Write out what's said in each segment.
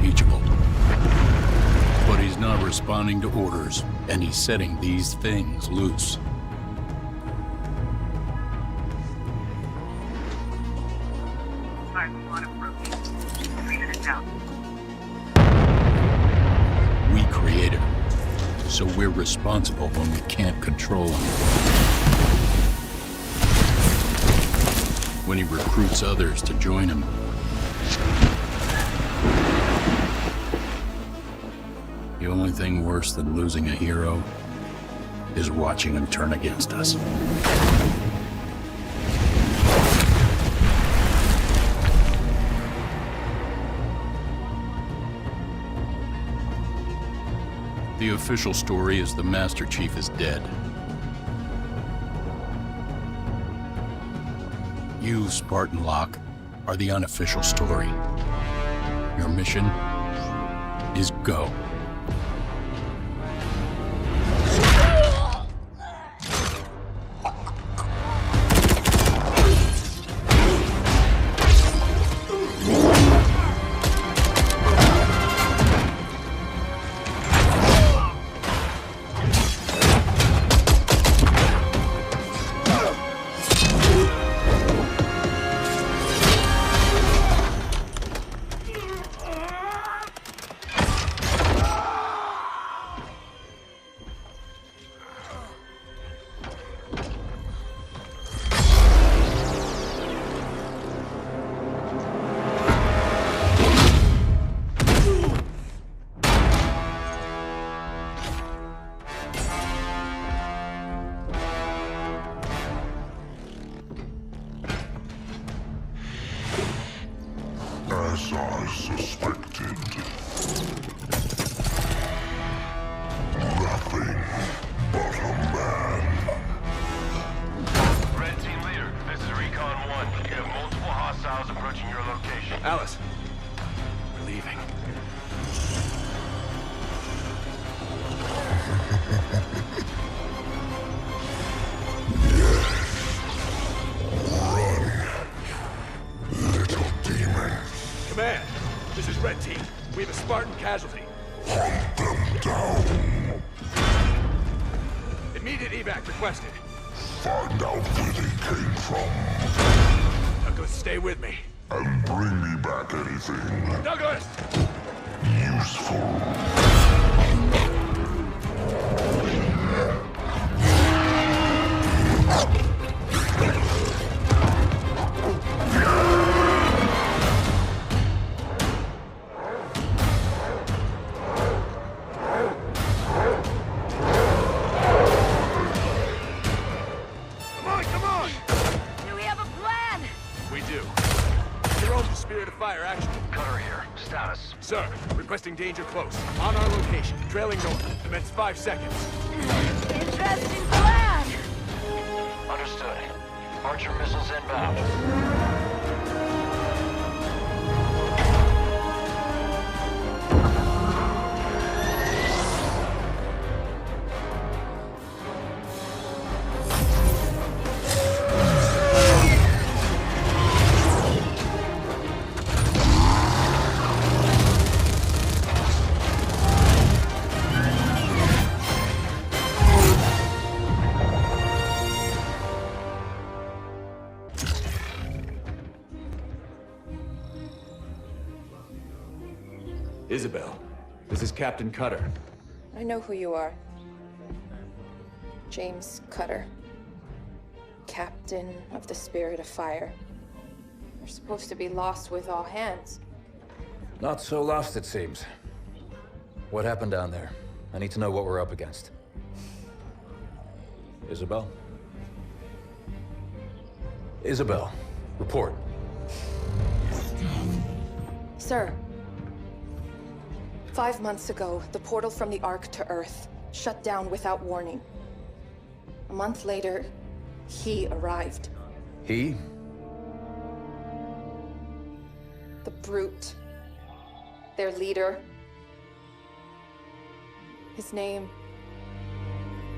unimpeachable. But he's not responding to orders, and he's setting these things loose. We create him, so we're responsible when we can't control him. When he recruits others to join him. The only thing worse than losing a hero is watching him turn against us. The official story is the Master Chief is dead. You, Spartan Locke, are the unofficial story. Your mission is go. As I suspected. Nothing but a man. Red Team Leader, this is Recon 1. You have multiple hostiles approaching your location. Alice, we're leaving. Command, this is Red Team. We have a Spartan casualty. Hunt them down. Immediate evac requested. Find out where they came from. Douglas, stay with me. And bring me back anything Douglas! useful. Fire action. Cutter here. Status. Sir, requesting danger close. On our location. Trailing north. Commence 5 seconds. Interesting plan. Understood. Archer missiles inbound. Isabel, this is Captain Cutter. I know who you are. James Cutter. Captain of the Spirit of Fire. You're supposed to be lost with all hands. Not so lost, it seems. What happened down there? I need to know what we're up against. Isabel? Isabel, report. Sir. 5 months ago, the portal from the Ark to Earth shut down without warning. A month later, he arrived. He? The Brute. Their leader. His name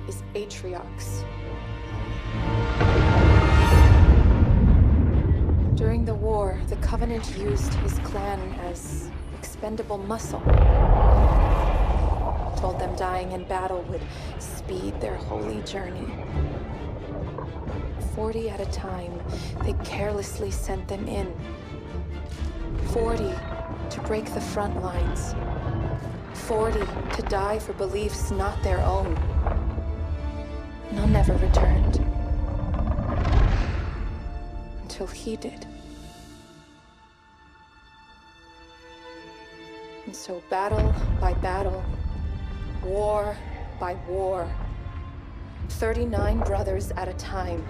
is Atriox. During the war, the Covenant used his clan as expendable muscle. Told them dying in battle would speed their holy journey. 40 at a time, they carelessly sent them in. 40 to break the front lines. 40 to die for beliefs not their own. None ever returned. Until he did. And so battle by battle, war by war, 39 brothers at a time,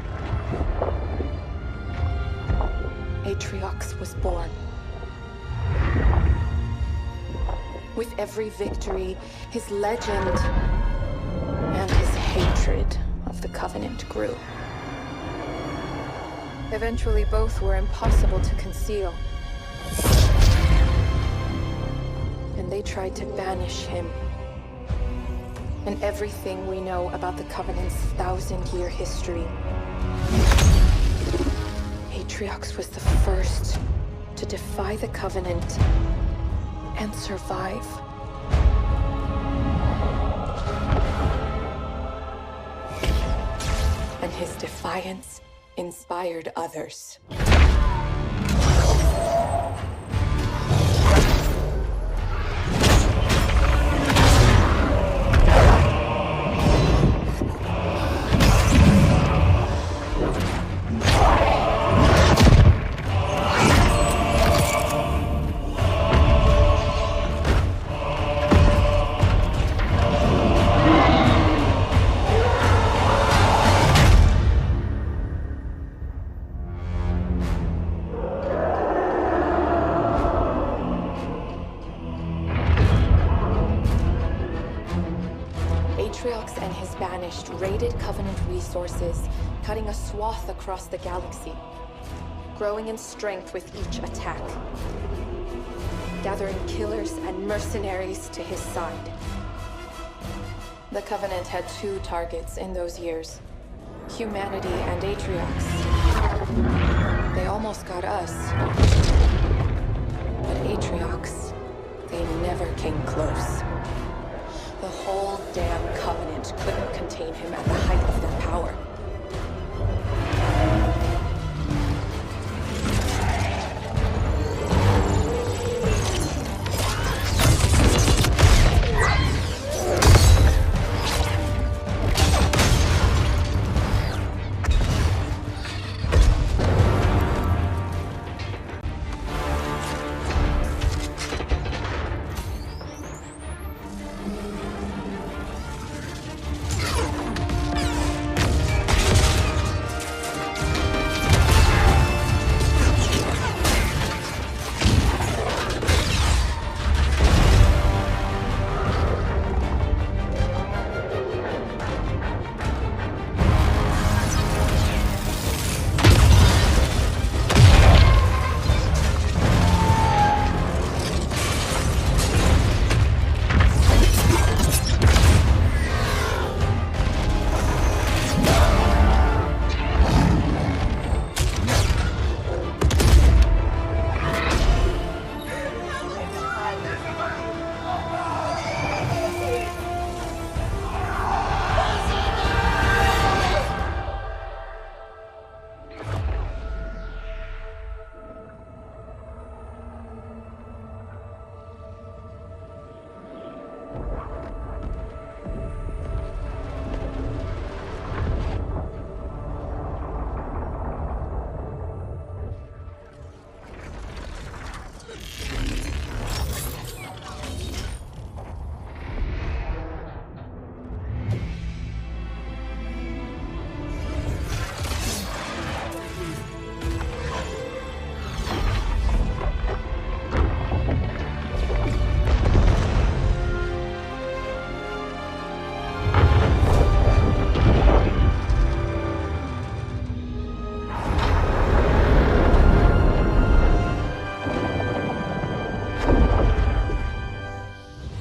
Atriox was born. With every victory, his legend and his hatred of the Covenant grew. Eventually, both were impossible to conceal. And they tried to banish him. And everything we know about the Covenant's 1,000-year history. Atriox was the first to defy the Covenant and survive. And his defiance inspired others. Atriox and his Banished raided Covenant resources, cutting a swath across the galaxy, growing in strength with each attack, gathering killers and mercenaries to his side. The Covenant had two targets in those years, humanity and Atriox. They almost got us, but Atriox, they never came close. The whole damn Covenant couldn't contain him at the height of their power.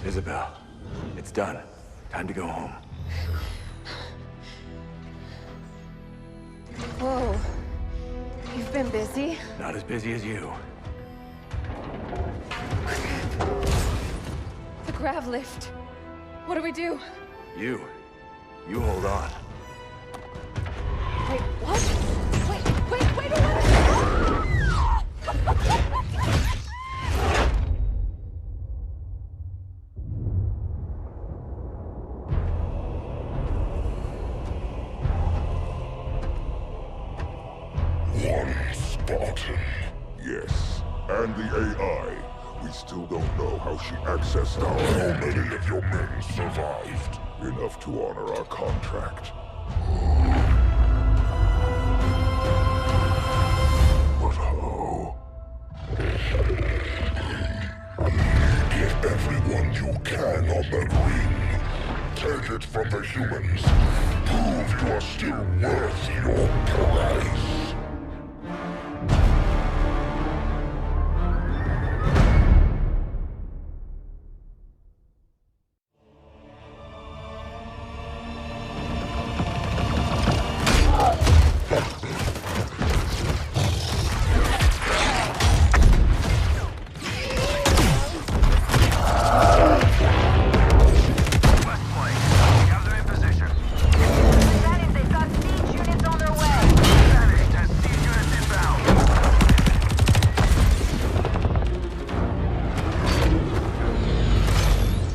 Isabel, it's done. Time to go home. Whoa. You've been busy? Not as busy as you. grav lift. What do we do? You hold on. Wait, what? Wait a minute! One Spartan. Yes, and the AI. We still don't know how she accessed our... How many of your men survived? Enough to honor our contract. But how? Get everyone you can on that ring. Take it from the humans. Prove you are still worth your price.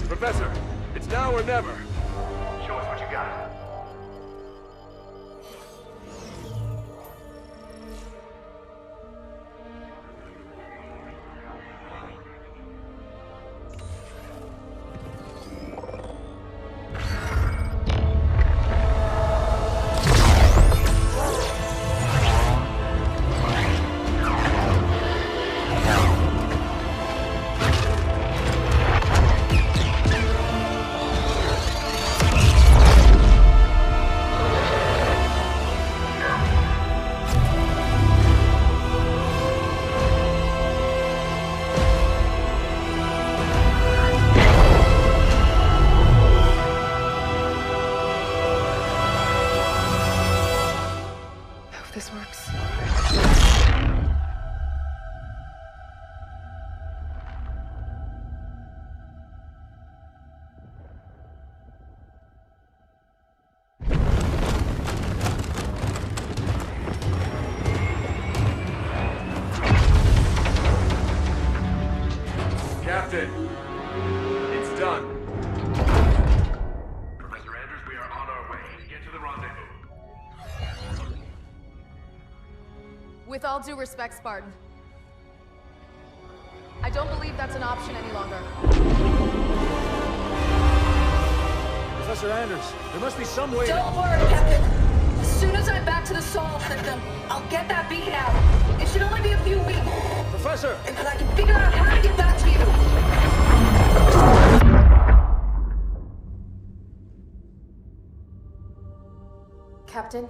Professor, it's now or never. Show us what you got. Hope this works. Captain, it's done. Professor Anders, we are on our way. Get to the rendezvous. With all due respect, Spartan, I don't believe that's an option any longer. Professor Anders, there must be some way. Don't worry, Captain. As soon as I'm back to the Sol system, I'll get that beacon out. It should only be a few weeks, Professor! and I can figure out how to get back to you. Captain?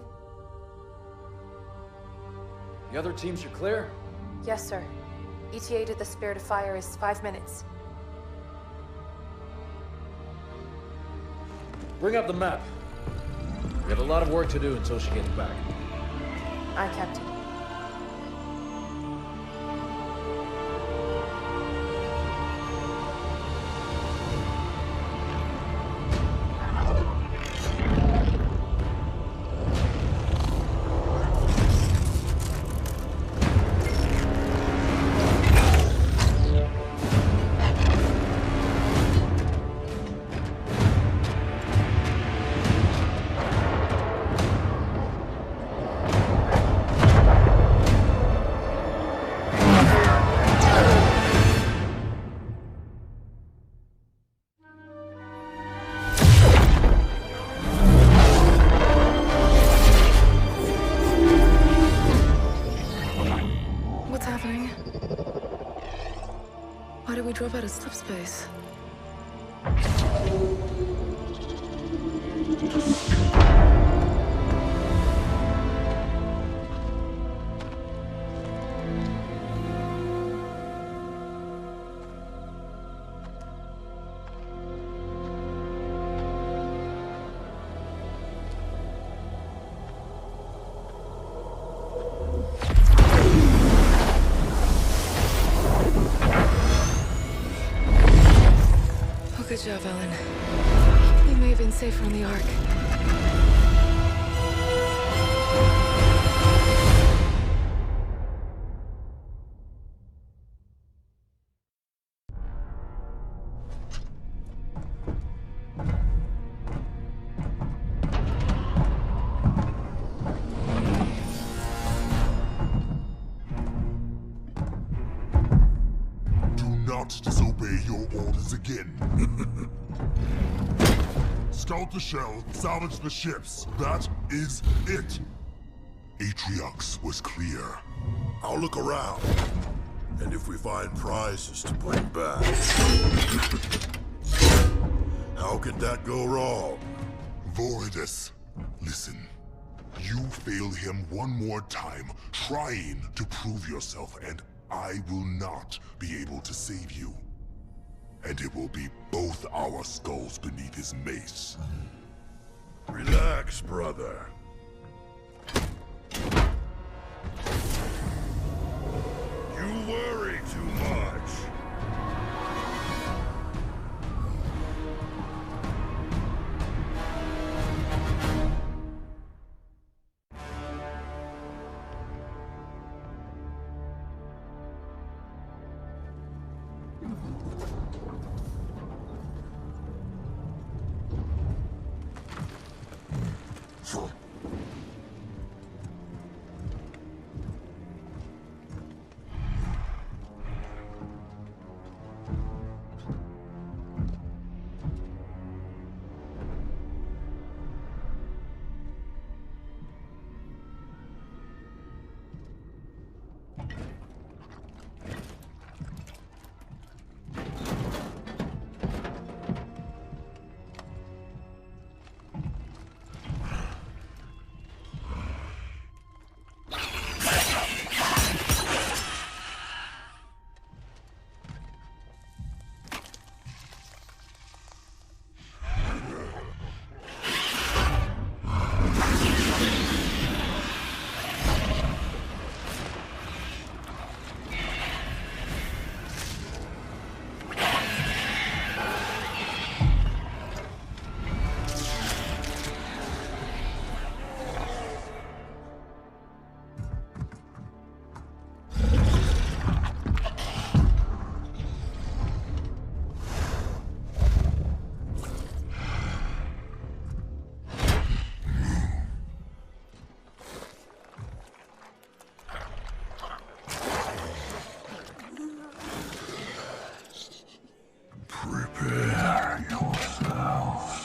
The other teams are clear? Yes, sir. ETA to the Spirit of Fire is 5 minutes. Bring up the map. We have a lot of work to do until she gets back. Aye, Captain. What's happening? Why did we drop out of slip space? Good job, Ellen. We may have been safer on the Ark. Not disobey your orders again. Scout the shell, salvage the ships. That is it. Atriox was clear. I'll look around. And if we find prizes to bring back... How could that go wrong? Voridus, listen. You fail him one more time, trying to prove yourself, and I will not be able to save you. And it will be both our skulls beneath his mace. Relax, brother. You worry too much. Prepare yourselves.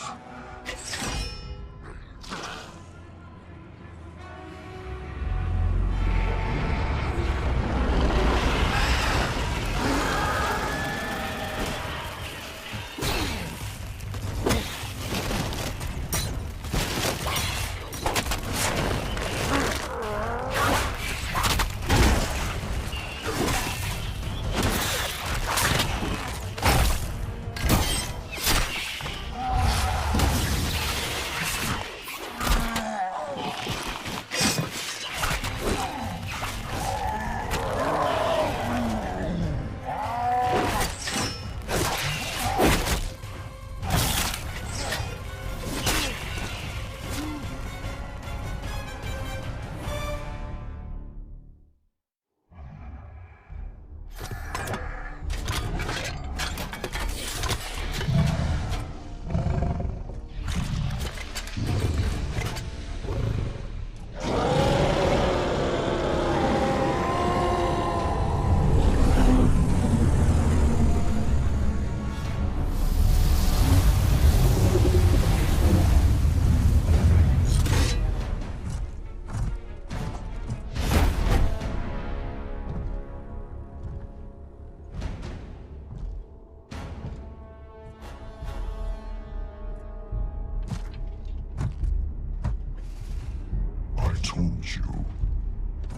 Told you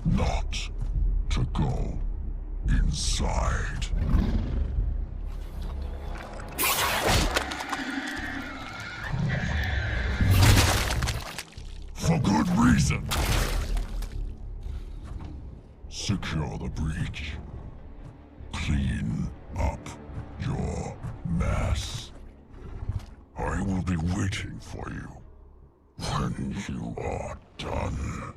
not to go inside. For good reason. Secure the breach. Clean up your mess. I will be waiting for you when you are done.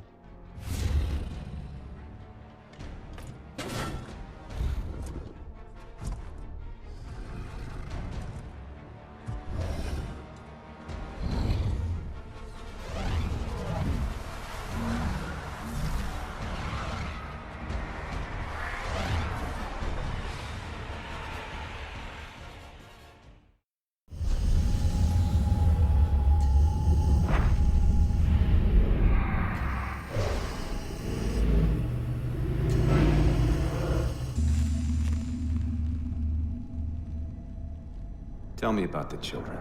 Tell me about the children.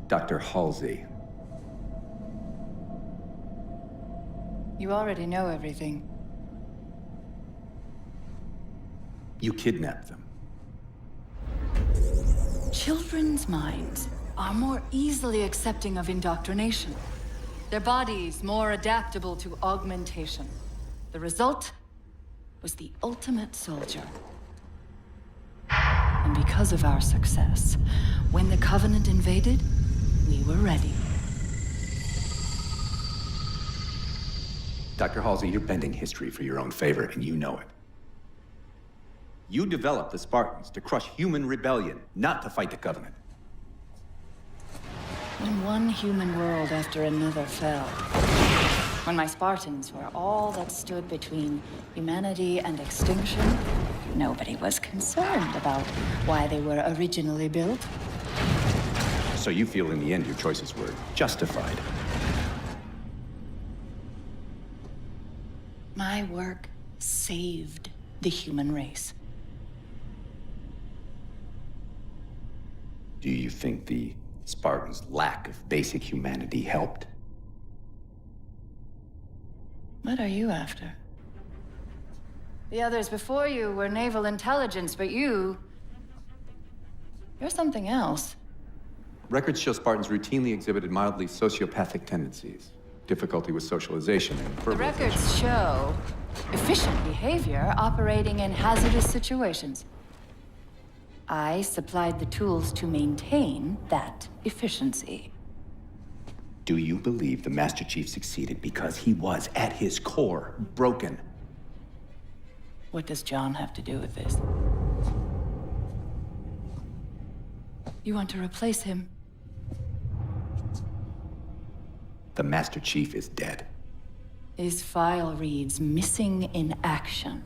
Dr. Halsey. You already know everything. You kidnapped them. Children's minds are more easily accepting of indoctrination. Their bodies more adaptable to augmentation. The result was the ultimate soldier. And because of our success, when the Covenant invaded, we were ready. Dr. Halsey, you're bending history for your own favor, and you know it. You developed the Spartans to crush human rebellion, not to fight the Covenant. When one human world after another fell, when my Spartans were all that stood between humanity and extinction, nobody was concerned about why they were originally built. So you feel in the end your choices were justified? My work saved the human race. Do you think the Spartans' lack of basic humanity helped? What are you after? The others before you were naval intelligence, but you're something else. Records show Spartans routinely exhibited mildly sociopathic tendencies, difficulty with socialization, and The verbalization. records show efficient behavior operating in hazardous situations. I supplied the tools to maintain that efficiency. Do you believe the Master Chief succeeded because he was, at his core, broken? What does John have to do with this? You want to replace him? The Master Chief is dead. His file reads missing in action.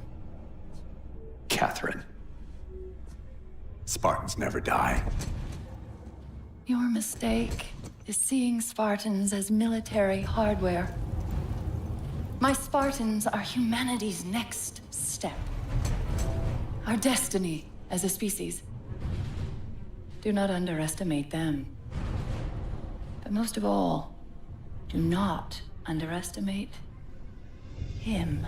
Catherine. Spartans never die. Your mistake is seeing Spartans as military hardware. My Spartans are humanity's next step. Our destiny as a species. Do not underestimate them. But most of all, do not underestimate him.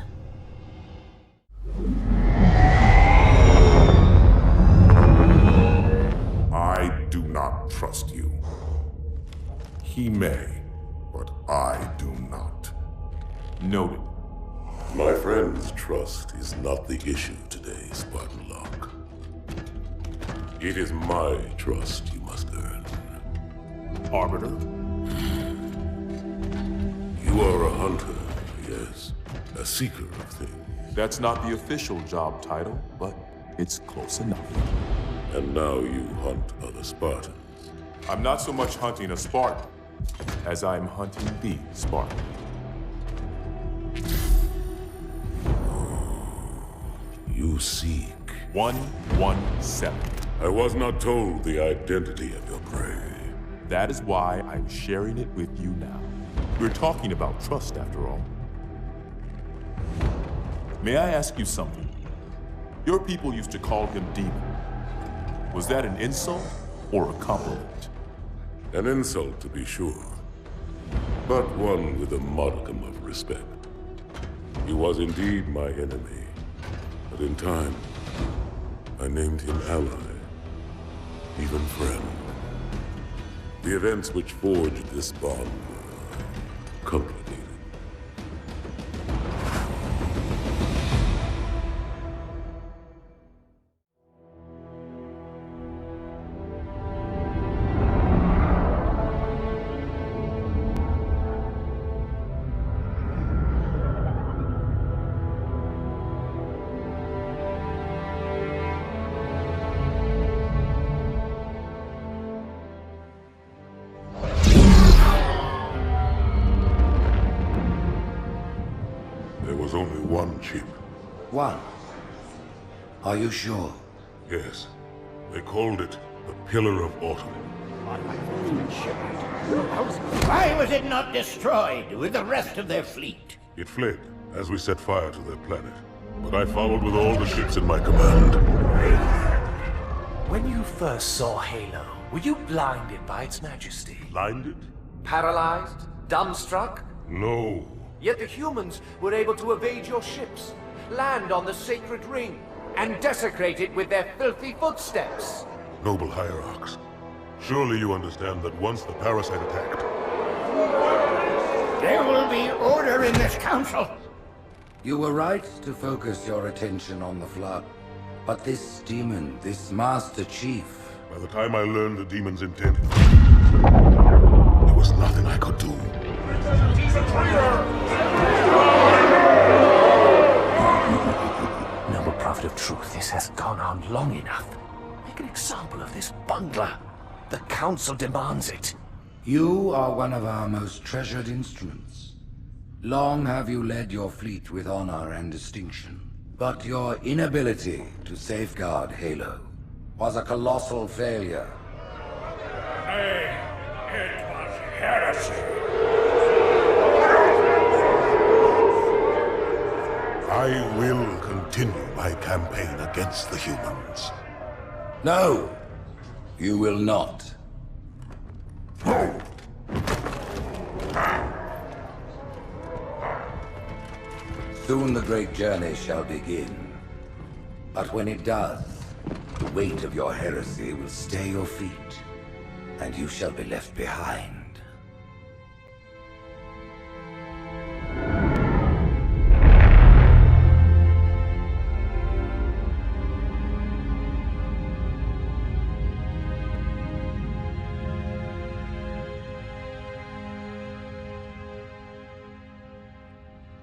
I do not trust you. He may, but I do not. Noted. My friend's trust is not the issue today, Spartan Locke. It is my trust you must earn. Arbiter? You are a hunter, yes. A seeker of things. That's not the official job title, but it's close enough. And now you hunt other Spartans. I'm not so much hunting a Spartan as I'm hunting the Spartan. You seek. 117. I was not told the identity of your prey. That is why I'm sharing it with you now. We're talking about trust, after all. May I ask you something? Your people used to call him Demon. Was that an insult or a compliment? An insult, to be sure, but one with a modicum of respect. He was indeed my enemy, but in time, I named him ally, even friend. The events which forged this bond were complicated. only one chip. One? Are you sure? Yes. They called it the Pillar of Autumn. Why was it not destroyed with the rest of their fleet? It fled as we set fire to their planet. But I followed with all the ships in my command. When you first saw Halo, were you blinded by its majesty? Blinded? Paralyzed? Dumbstruck? No. Yet the humans were able to evade your ships, land on the sacred ring, and desecrate it with their filthy footsteps. Noble hierarchs, surely you understand that once the parasite attacked... There will be order in this council. You were right to focus your attention on the Flood. But this demon, this Master Chief... By the time I learned the demon's intent, there was nothing I could do. Noble Prophet of Truth, this has gone on long enough. Make an example of this bungler. The Council demands it. You are one of our most treasured instruments. Long have you led your fleet with honor and distinction. But your inability to safeguard Halo was a colossal failure. Hey, it was heresy. I will continue my campaign against the humans. No, you will not. Soon the great journey shall begin. But when it does, the weight of your heresy will stay your feet, and you shall be left behind.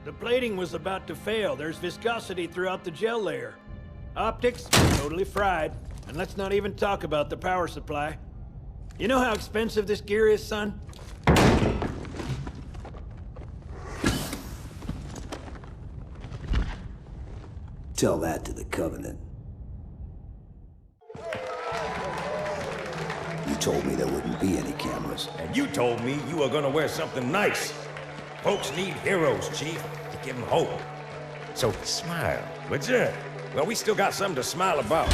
The plating was about to fail. There's viscosity throughout the gel layer. Optics, totally fried. And let's not even talk about the power supply. You know how expensive this gear is, son? Tell that to the Covenant. You told me there wouldn't be any cameras. And you told me you were gonna wear something nice. Folks need heroes, Chief, to give them hope. So smile, would you? Well, we still got something to smile about.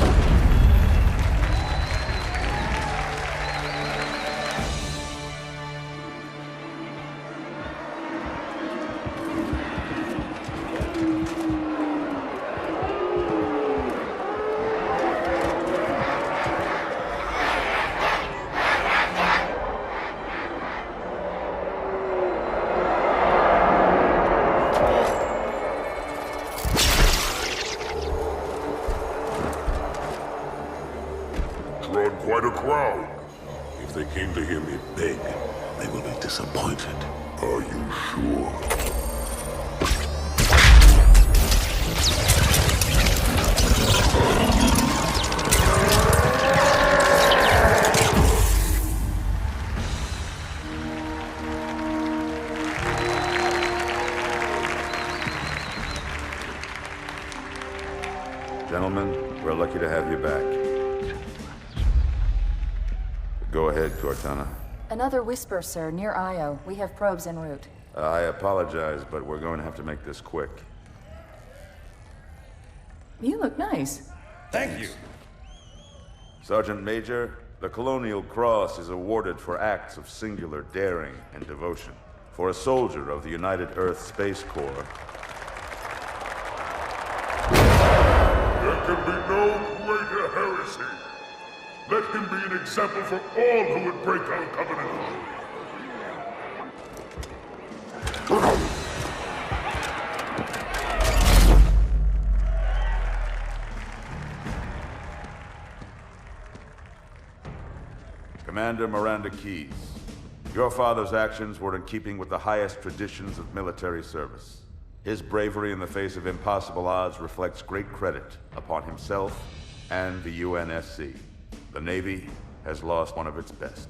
Quite a crowd. If they came to hear me beg, they will be disappointed. Are you sure? Gentlemen, we're lucky to have you back. Go ahead, Cortana. Another whisper, sir, near Io. We have probes en route. I apologize, but we're going to have to make this quick. You look nice. Thank you. Sergeant Major, the Colonial Cross is awarded for acts of singular daring and devotion. For a soldier of the United Earth Space Corps. There can be no greater heresy. Let him be an example for all who would break our covenant. Commander Miranda Keyes, your father's actions were in keeping with the highest traditions of military service. His bravery in the face of impossible odds reflects great credit upon himself and the UNSC. The Navy has lost one of its best.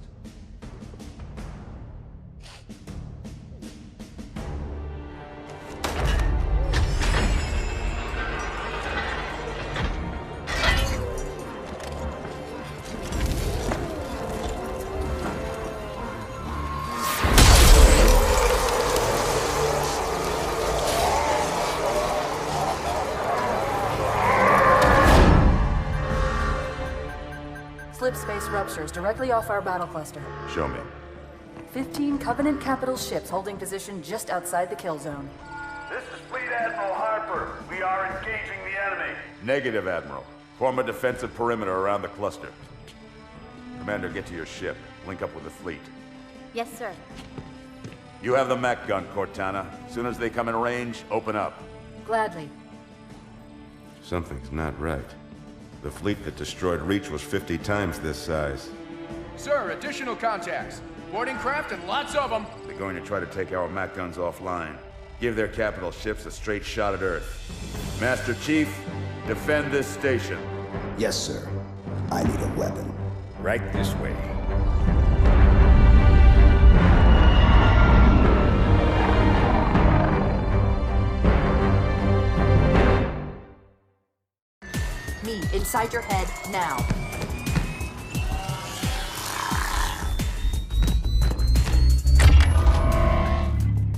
structures directly off our battle cluster. Show me. 15 Covenant capital ships holding position just outside the kill zone. This is Fleet Admiral Harper. We are engaging the enemy. Negative, Admiral. Form a defensive perimeter around the cluster. Commander, get to your ship. Link up with the fleet. Yes, sir. You have the mech gun, Cortana. As soon as they come in range, open up. Gladly. Something's not right. The fleet that destroyed Reach was 50 times this size. Sir, additional contacts. Boarding craft and lots of them. They're going to try to take our mech guns offline. Give their capital ships a straight shot at Earth. Master Chief, defend this station. Yes, sir. I need a weapon. Right this way. Me, inside your head, now.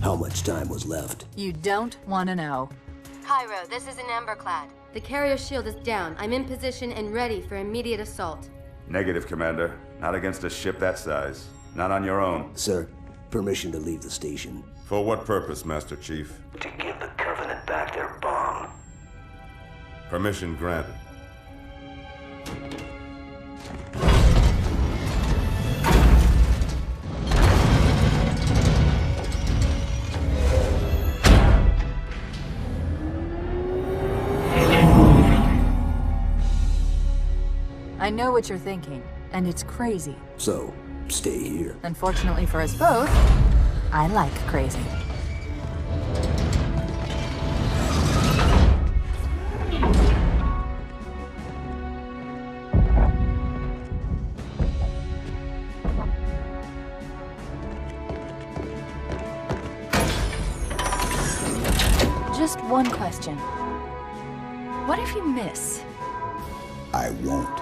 How much time was left? You don't want to know. Cairo, this is an Emberclad. The carrier shield is down. I'm in position and ready for immediate assault. Negative, Commander. Not against a ship that size. Not on your own. Sir, permission to leave the station. For what purpose, Master Chief? To give the Covenant back their bomb. Permission granted. I know what you're thinking, and it's crazy. So, stay here. Unfortunately for us both, I like crazy. Just one question. What if you miss? I won't.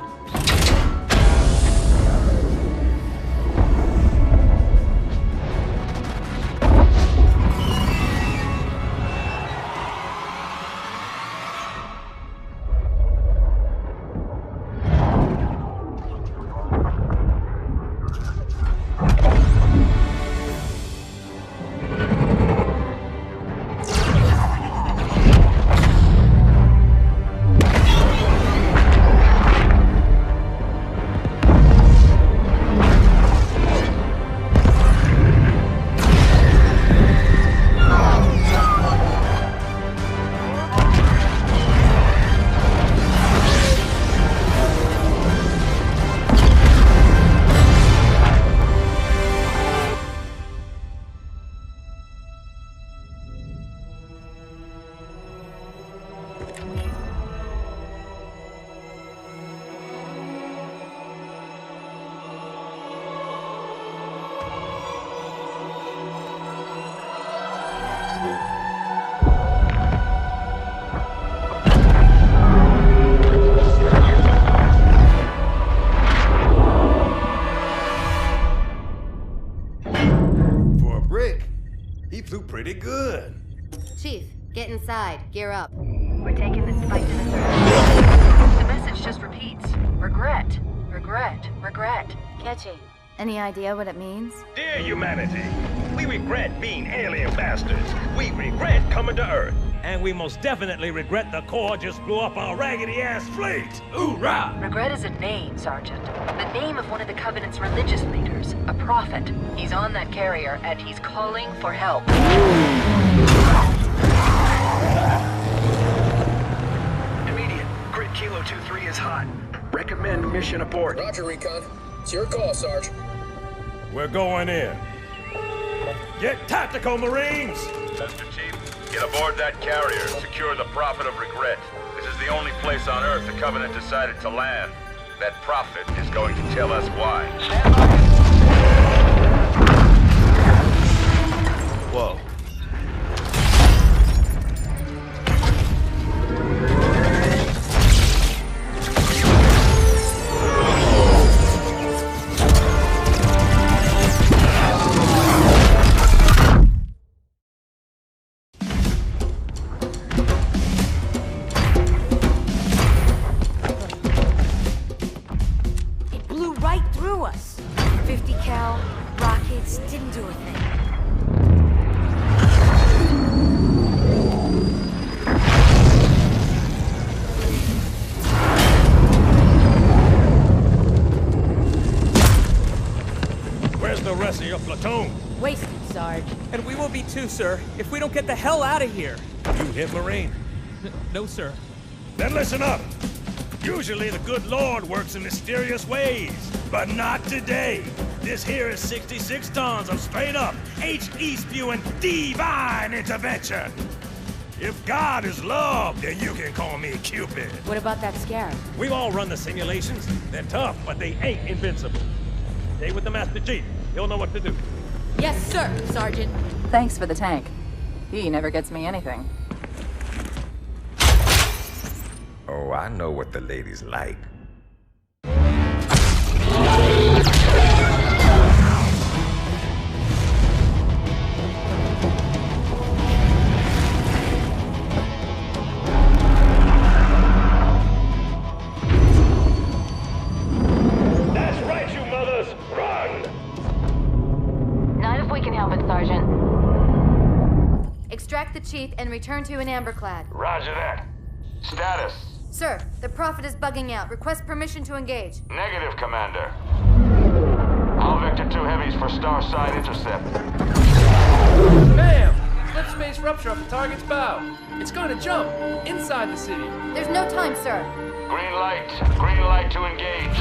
Pretty good. Chief, get inside. Gear up. We're taking this fight to the surface. The message just repeats. Regret. Regret. Regret. Catchy. Any idea what it means? Dear humanity, we regret being alien bastards. We regret coming to Earth. And we most definitely regret the Corps just blew up our raggedy-ass fleet. Hoorah! Regret is a name, Sergeant. The name of one of the Covenant's religious leaders. A prophet. He's on that carrier, and he's calling for help. Immediate. Grid Kilo 2-3 is hot. Recommend mission abort. Roger, Recon. It's your call, Sarge. We're going in. Get tactical, Marines! Master Chief, get aboard that carrier and secure the Prophet of Regret. This is the only place on Earth the Covenant decided to land. That Prophet is going to tell us why. Stand by. Whoa. Right through Wasted, Sarge. And we will be too, sir, if we don't get the hell out of here. You hit Marine? No, sir. Then listen up. Usually the good Lord works in mysterious ways, but not today. This here is 66 tons of straight-up, HE-spewing divine intervention. If God is love, then you can call me Cupid. What about that scarab? We've all run the simulations. They're tough, but they ain't invincible. Stay with the Master Chief. He'll know what to do. Yes, sir, Sergeant. Thanks for the tank. He never gets me anything. Oh, I know what the ladies like. That's right, you mothers! Run! Not if we can help it, Sergeant. Extract the chief and return to an amberclad. Roger that. Status. Sir, the Prophet is bugging out. Request permission to engage. Negative, Commander. All Vector 2 heavies for Starside intercept. Bam! Slip space rupture off the target's bow. It's going to jump inside the city. There's no time, sir. Green light. Green light to engage.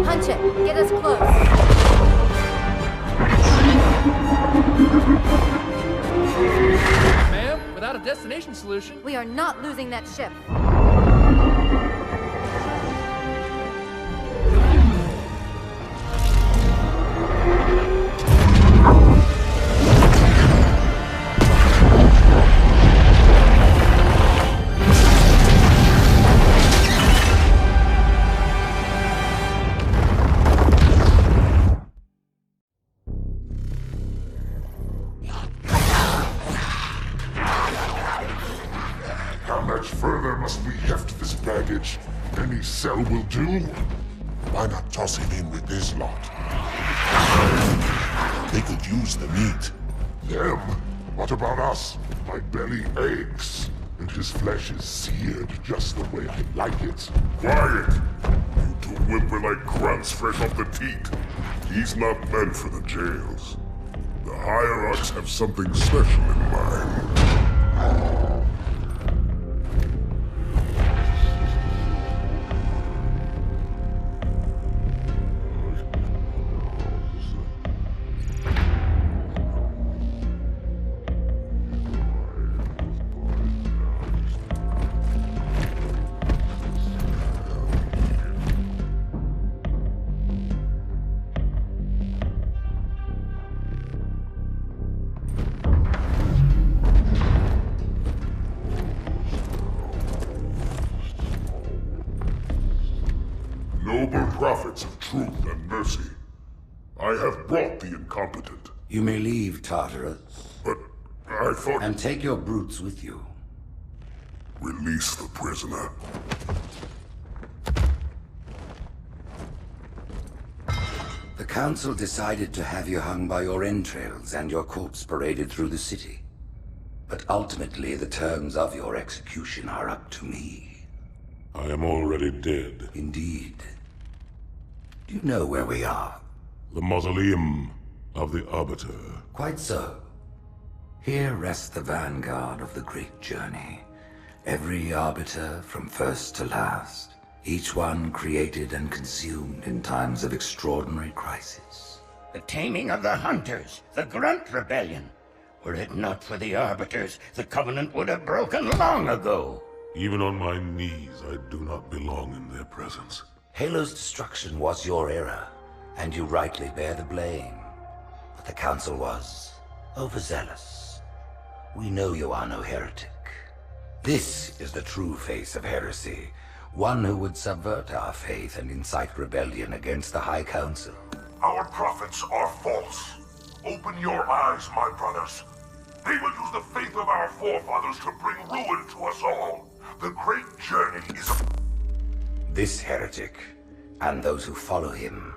Punch it. Get us close. Ma'am, without a destination solution... We are not losing that ship. How much further must we heft this baggage? Any cell will do? Why not toss him in with this lot? They could use the meat. Them? What about us? My belly aches, and his flesh is seared just the way I like it. Quiet! You two whimper like grunts fresh off the teat. He's not meant for the jails. The hierarchs have something special in mind. Noble prophets of truth and mercy, I have brought the incompetent. You may leave, Tartarus. But I thought... And take your brutes with you. Release the prisoner. The Council decided to have you hung by your entrails and your corpse paraded through the city. But ultimately, the terms of your execution are up to me. I am already dead. Indeed. Do you know where we are? The mausoleum of the Arbiter. Quite so. Here rests the vanguard of the great journey. Every Arbiter from first to last. Each one created and consumed in times of extraordinary crisis. The taming of the Hunters, the Grunt Rebellion. Were it not for the Arbiters, the Covenant would have broken long ago. Even on my knees, I do not belong in their presence. Halo's destruction was your error, and you rightly bear the blame. But the Council was overzealous. We know you are no heretic. This is the true face of heresy, one who would subvert our faith and incite rebellion against the High Council. Our prophets are false. Open your eyes, my brothers. They will use the faith of our forefathers to bring ruin to us all. The great journey is... This heretic, and those who follow him,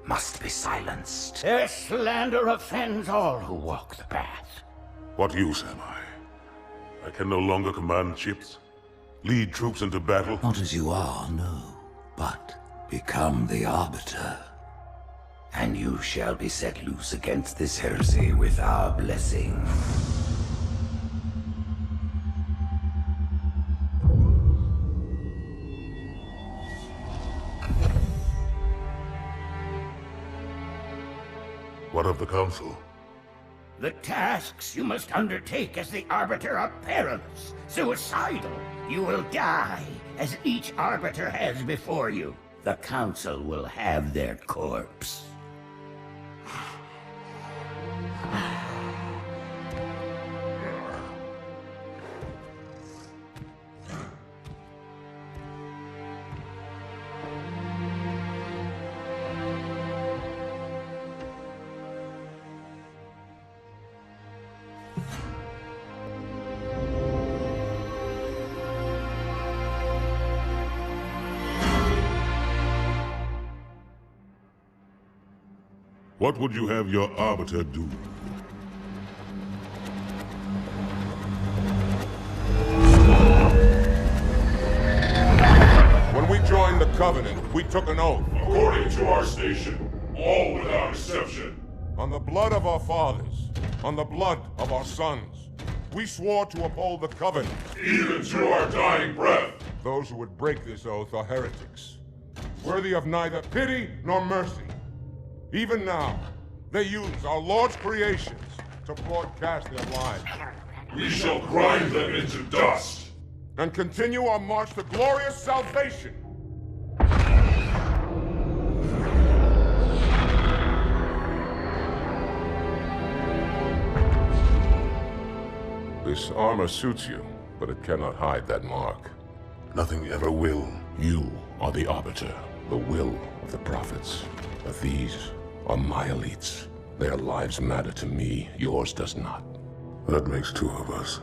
must be silenced. Their slander offends all who walk the path. What use am I? I can no longer command ships, lead troops into battle. Not as you are, no. But become the Arbiter. and you shall be set loose against this heresy with our blessing. What of the Council? The tasks you must undertake as the Arbiter are perilous, suicidal. You will die, as each Arbiter has before you. The Council will have their corpse. What would you have your Arbiter do? When we joined the Covenant, we took an oath. According to our station, all without exception. On the blood of our fathers, on the blood of our sons, we swore to uphold the Covenant. Even to our dying breath. Those who would break this oath are heretics, worthy of neither pity nor mercy. Even now, they use our Lord's creations to broadcast their lies. We shall grind them into dust. And continue our march to glorious salvation. This armor suits you, but it cannot hide that mark. Nothing ever will. You are the Arbiter, the will of the prophets. But these are my elites. Their lives matter to me, yours does not. That makes two of us.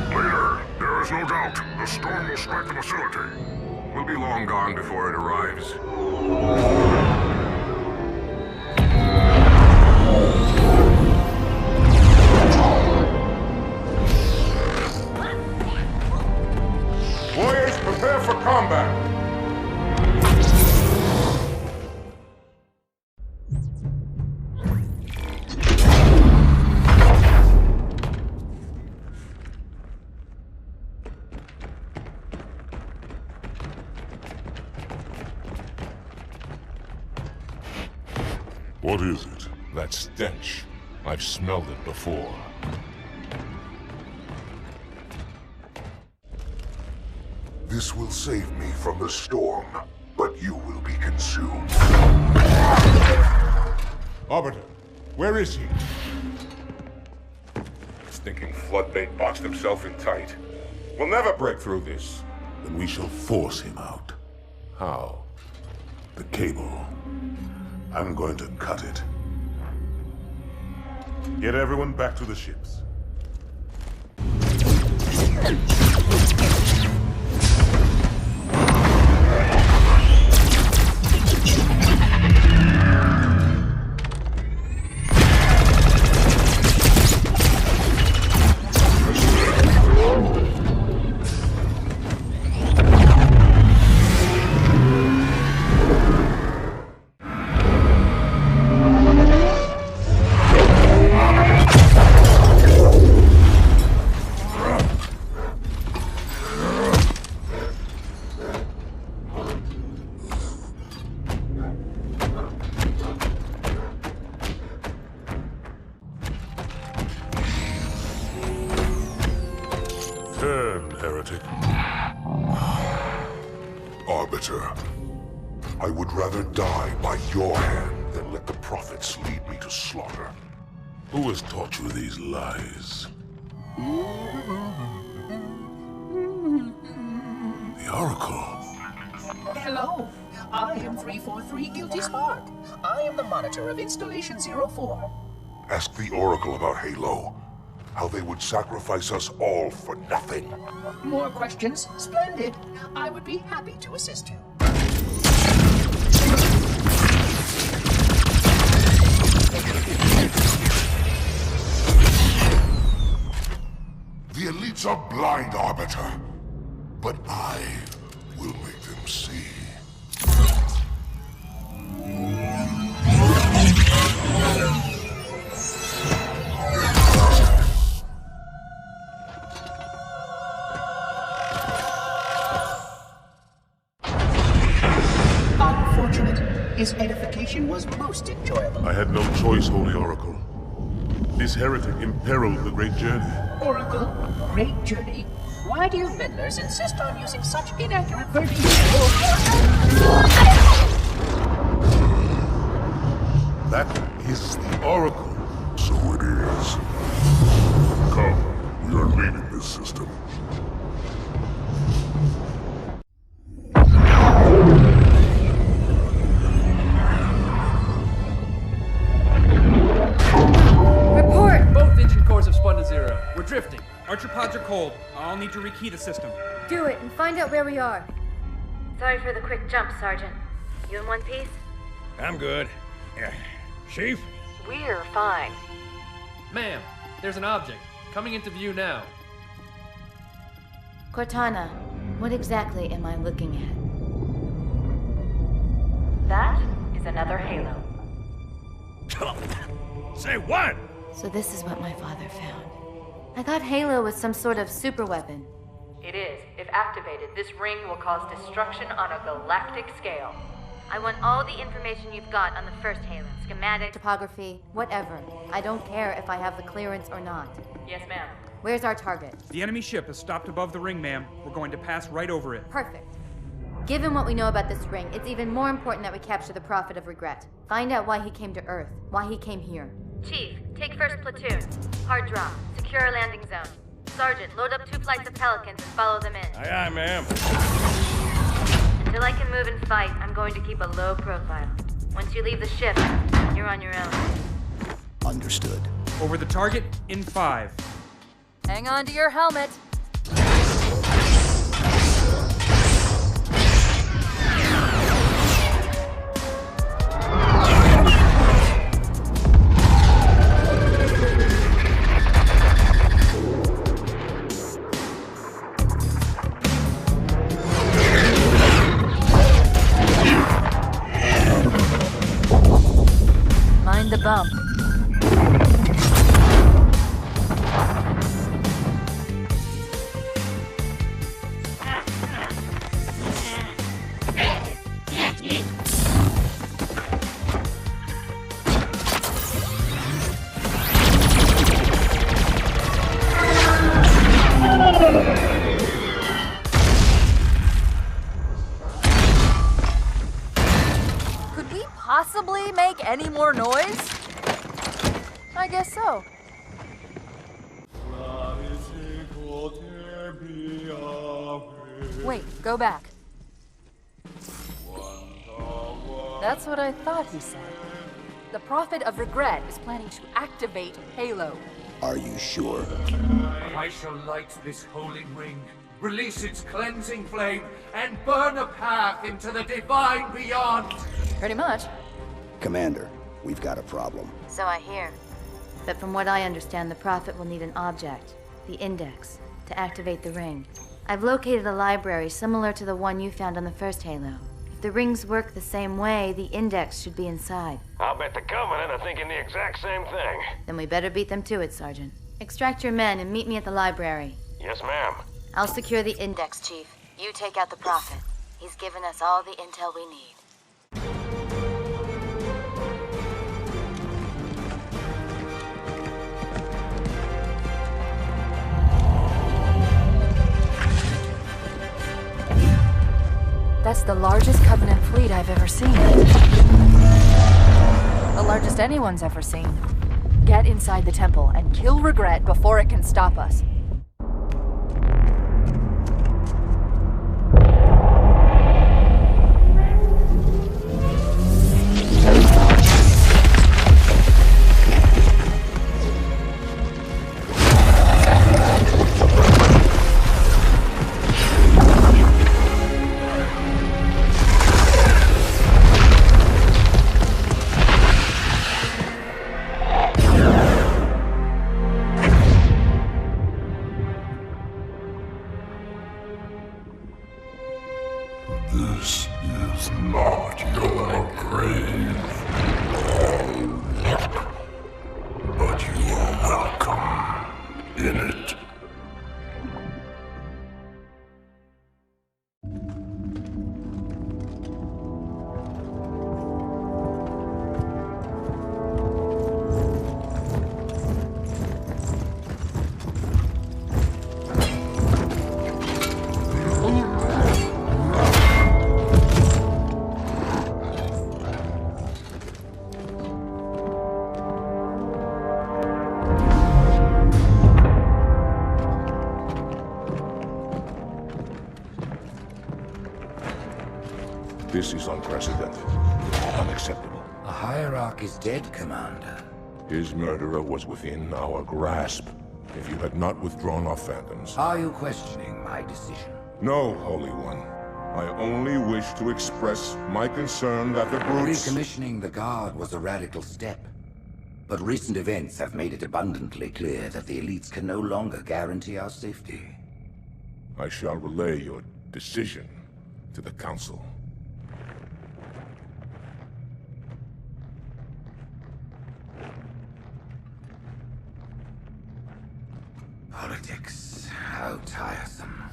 Leader, there is no doubt the storm will strike the facility. We'll be long gone before it arrives. Warriors, prepare for combat! What is it? That stench. I've smelled it before. This will save me from the storm, but you will be consumed. Arbiter, where is he? Stinking floodbait boxed himself in tight. We'll never break through this. Then we shall force him out. How? The cable. I'm going to cut it. Get everyone back to the ships. Heretic. Arbiter, I would rather die by your hand than let the prophets lead me to slaughter. Who has taught you these lies? The Oracle. Hello, I am 343 Guilty Spark. I am the monitor of Installation 04. Ask the Oracle about Halo. How they would sacrifice us all for nothing. More questions? Splendid. I would be happy to assist you. The elites are blind, Arbiter. But I will make them see. Unfortunate. His edification was most enjoyable. I had no choice, Holy Oracle. This heretic imperiled the great journey. Oracle, great journey. Why do you meddlers insist on using such inaccurate verbiage? That is the Oracle. So it is. Come, we are leaving this system. Report! Both engine cores have spun to zero. We're drifting. Archer pods are cold. I'll need to rekey the system. Do it and find out where we are. Sorry for the quick jump, Sergeant. You in one piece? I'm good. Chief? We're fine. Ma'am, there's an object. Coming into view now. Cortana, what exactly am I looking at? That is another Halo. Say what? So this is what my father found. I thought Halo was some sort of super weapon. It is. If activated, this ring will cause destruction on a galactic scale. I want all the information you've got on the first Halo. Schematic, topography, whatever. I don't care if I have the clearance or not. Yes, ma'am. Where's our target? The enemy ship has stopped above the ring, ma'am. We're going to pass right over it. Perfect. Given what we know about this ring, it's even more important that we capture the Prophet of Regret. Find out why he came to Earth, why he came here. Chief, take first platoon. Hard drop. Secure our landing zone. Sergeant, load up 2 flights of Pelicans and follow them in. Aye, aye, ma'am. Until I can move and fight, I'm going to keep a low profile. Once you leave the ship, you're on your own. Understood. Over the target in 5. Hang on to your helmet. Mind the bump. Could we possibly make any more noise? I guess so. Wait, go back. That's what I thought he said. The Prophet of Regret is planning to activate Halo. Are you sure? I shall light this holy ring, release its cleansing flame, and burn a path into the divine beyond. Pretty much. Commander, we've got a problem. So I hear. But from what I understand, the Prophet will need an object, the Index, to activate the ring. I've located a library similar to the one you found on the first Halo. If the rings work the same way, the Index should be inside. I'll bet the Covenant are thinking the exact same thing. Then we better beat them to it, Sergeant. Extract your men and meet me at the library. Yes, ma'am. I'll secure the Index, Chief. You take out the Prophet. He's given us all the intel we need. That's the largest Covenant fleet I've ever seen. The largest anyone's ever seen. Get inside the temple and kill Regret before it can stop us. This is not your grave. But you are welcome in it. This is unprecedented. Unacceptable. The Hierarch is dead, Commander. His murderer was within our grasp. If you had not withdrawn our phantoms... Are you questioning my decision? No, Holy One. I only wish to express my concern that the brutes... Recommissioning the Guard was a radical step. But recent events have made it abundantly clear that the elites can no longer guarantee our safety. I shall relay your decision to the Council. Politics, how tiresome.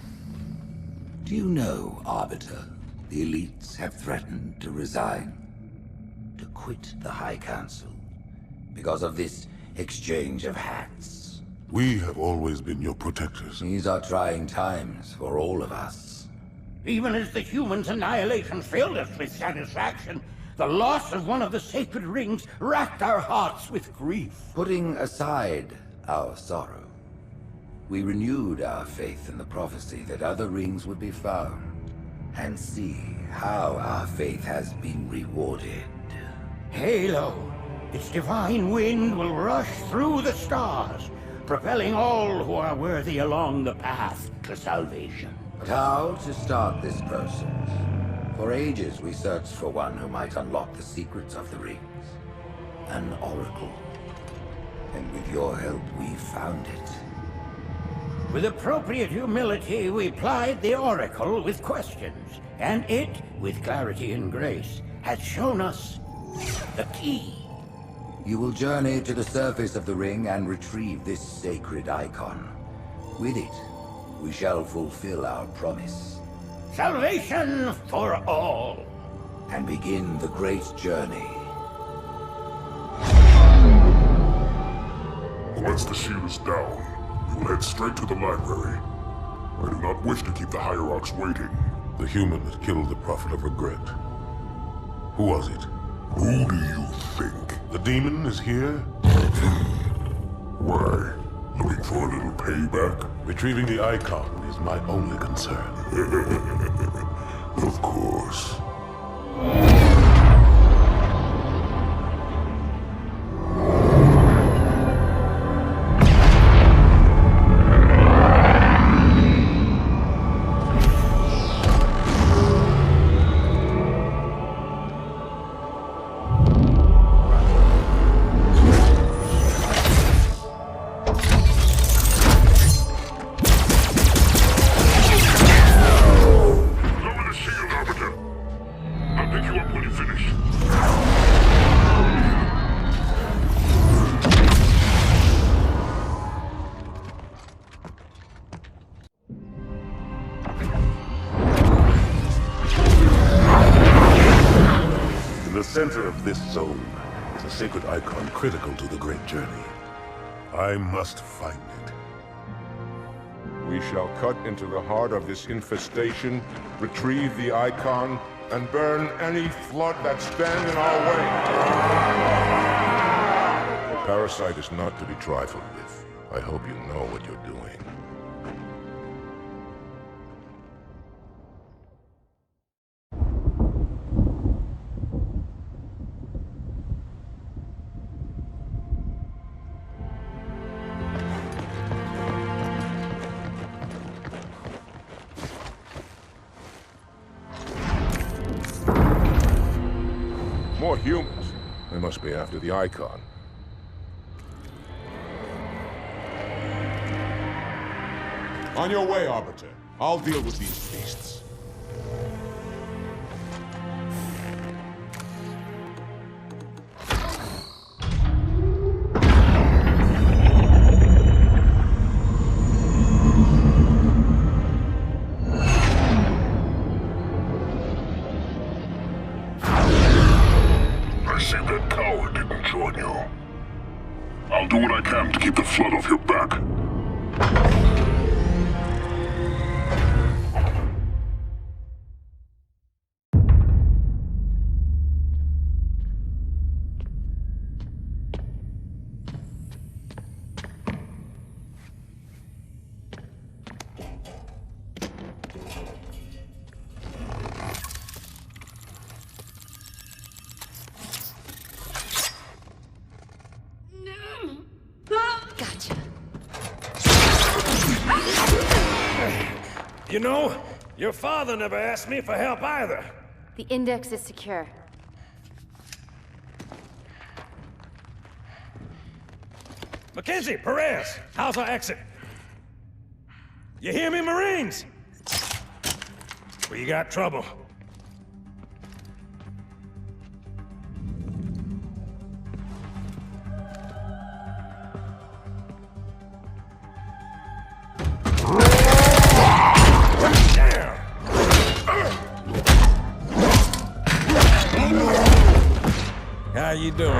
Do you know, Arbiter, the elites have threatened to resign, to quit the High Council, because of this exchange of hats? We have always been your protectors. These are trying times for all of us. Even as the humans' annihilation filled us with satisfaction, the loss of one of the sacred rings racked our hearts with grief. Putting aside our sorrow, we renewed our faith in the prophecy that other rings would be found, and see how our faith has been rewarded. Halo, its divine wind will rush through the stars, propelling all who are worthy along the path to salvation. But how to start this process? For ages we searched for one who might unlock the secrets of the rings. An oracle. And with your help, we found it. With appropriate humility, we plied the Oracle with questions, and it, with clarity and grace, has shown us the key. You will journey to the surface of the ring and retrieve this sacred icon. With it, we shall fulfill our promise. Salvation for all. And begin the great journey. Once the shield is down, we will head straight to the library. I do not wish to keep the Hierarchs waiting. The human that killed the Prophet of Regret. Who was it? Who do you think? The demon is here? Why? Looking for a little payback? Retrieving the icon is my only concern. Of course. In the center of this zone is a sacred icon critical to the great journey. I must find it. We shall cut into the heart of this infestation, retrieve the icon, and burn any flood that stand in our way. The parasite is not to be trifled with. I hope you know what you're doing. More humans. They must be after the icon. On your way, Arbiter. I'll deal with these beasts. keep the flood off your back. Gotcha. You know, your father never asked me for help either. The index is secure. Mackenzie, Perez, how's our exit? You hear me, Marines? We got trouble. How you doing?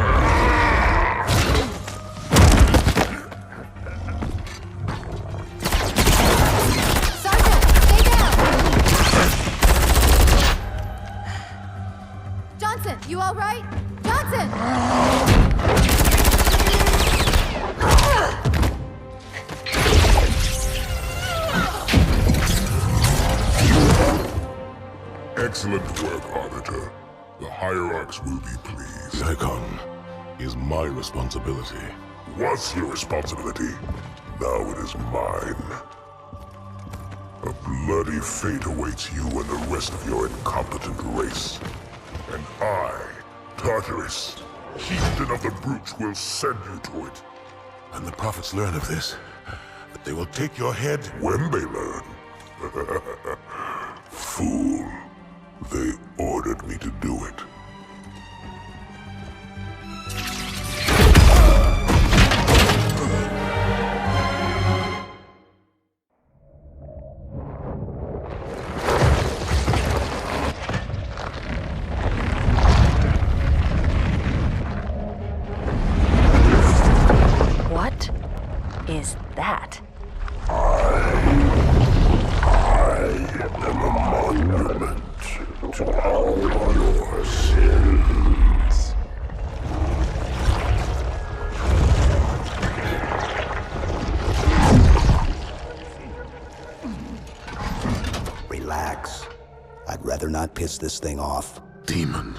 Sergeant, stay down! Johnson, you all right? Johnson! Excellent work, Arbiter. The Hierarchs will be pleased. The icon is my responsibility. Was your responsibility. Now it is mine. A bloody fate awaits you and the rest of your incompetent race. And I, Tartarus, chieftain of the Brutes, will send you to it. And the prophets learn of this, that they will take your head when they learn. Fool. They ordered me to do it. What is that? I am a monument to all your sins. Relax. I'd rather not piss this thing off. Demon.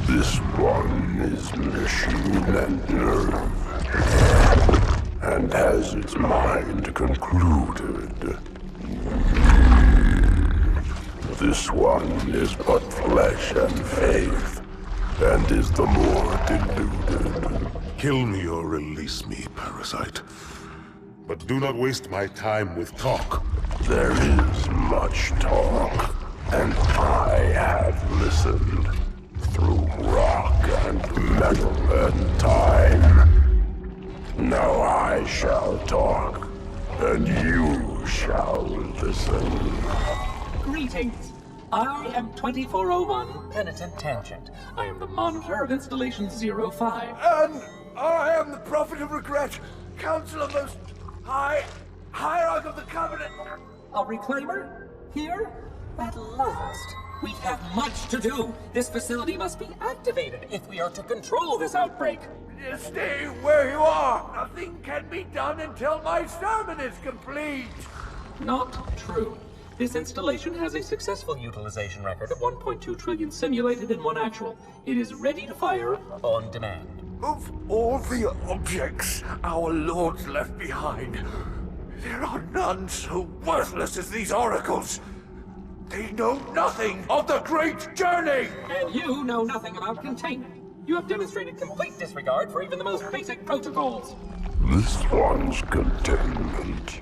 This one is machine and nerve, and has its mind concluded. This one is but flesh and faith, and is the more deluded. Kill me or release me, parasite. But do not waste my time with talk. There is much talk, and I have listened through rock and metal and time. Now I shall talk, and you shall listen. Greetings. I am 2401 Penitent Tangent. I am the monitor of Installation 05. And I am the Prophet of Regret, Council of Most High, Hierarch of the Covenant. A reclaimer? Here? At last. We have much to do. This facility must be activated if we are to control this outbreak. Stay where you are. Nothing can be done until my sermon is complete. Not true. This installation has a successful utilization record of 1.2 trillion simulated and 1 actual. It is ready to fire on demand. Of all the objects our lords left behind, there are none so worthless as these oracles. They know nothing of the great journey! And you know nothing about containment. You have demonstrated complete disregard for even the most basic protocols. This one's containment.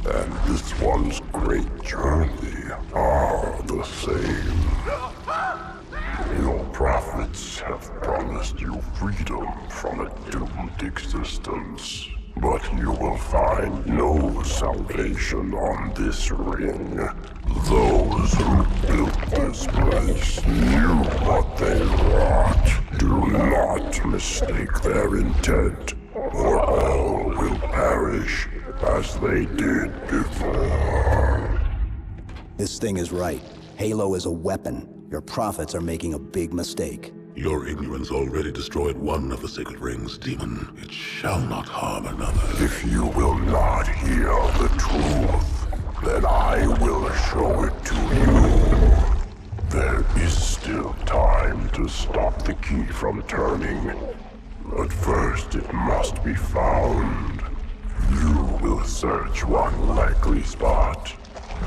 And this one's great journey are the same. Your prophets have promised you freedom from a doomed existence. But you will find no salvation on this ring. Those who built this place knew what they wrought. Do not mistake their intent, or all will perish as they did before. This thing is right. Halo is a weapon. Your prophets are making a big mistake. Your ignorance already destroyed one of the sacred rings, demon. It shall not harm another. If you will not hear the truth, then I will show it to you. There is still time to stop the key from turning. But first it must be found. You will search one likely spot,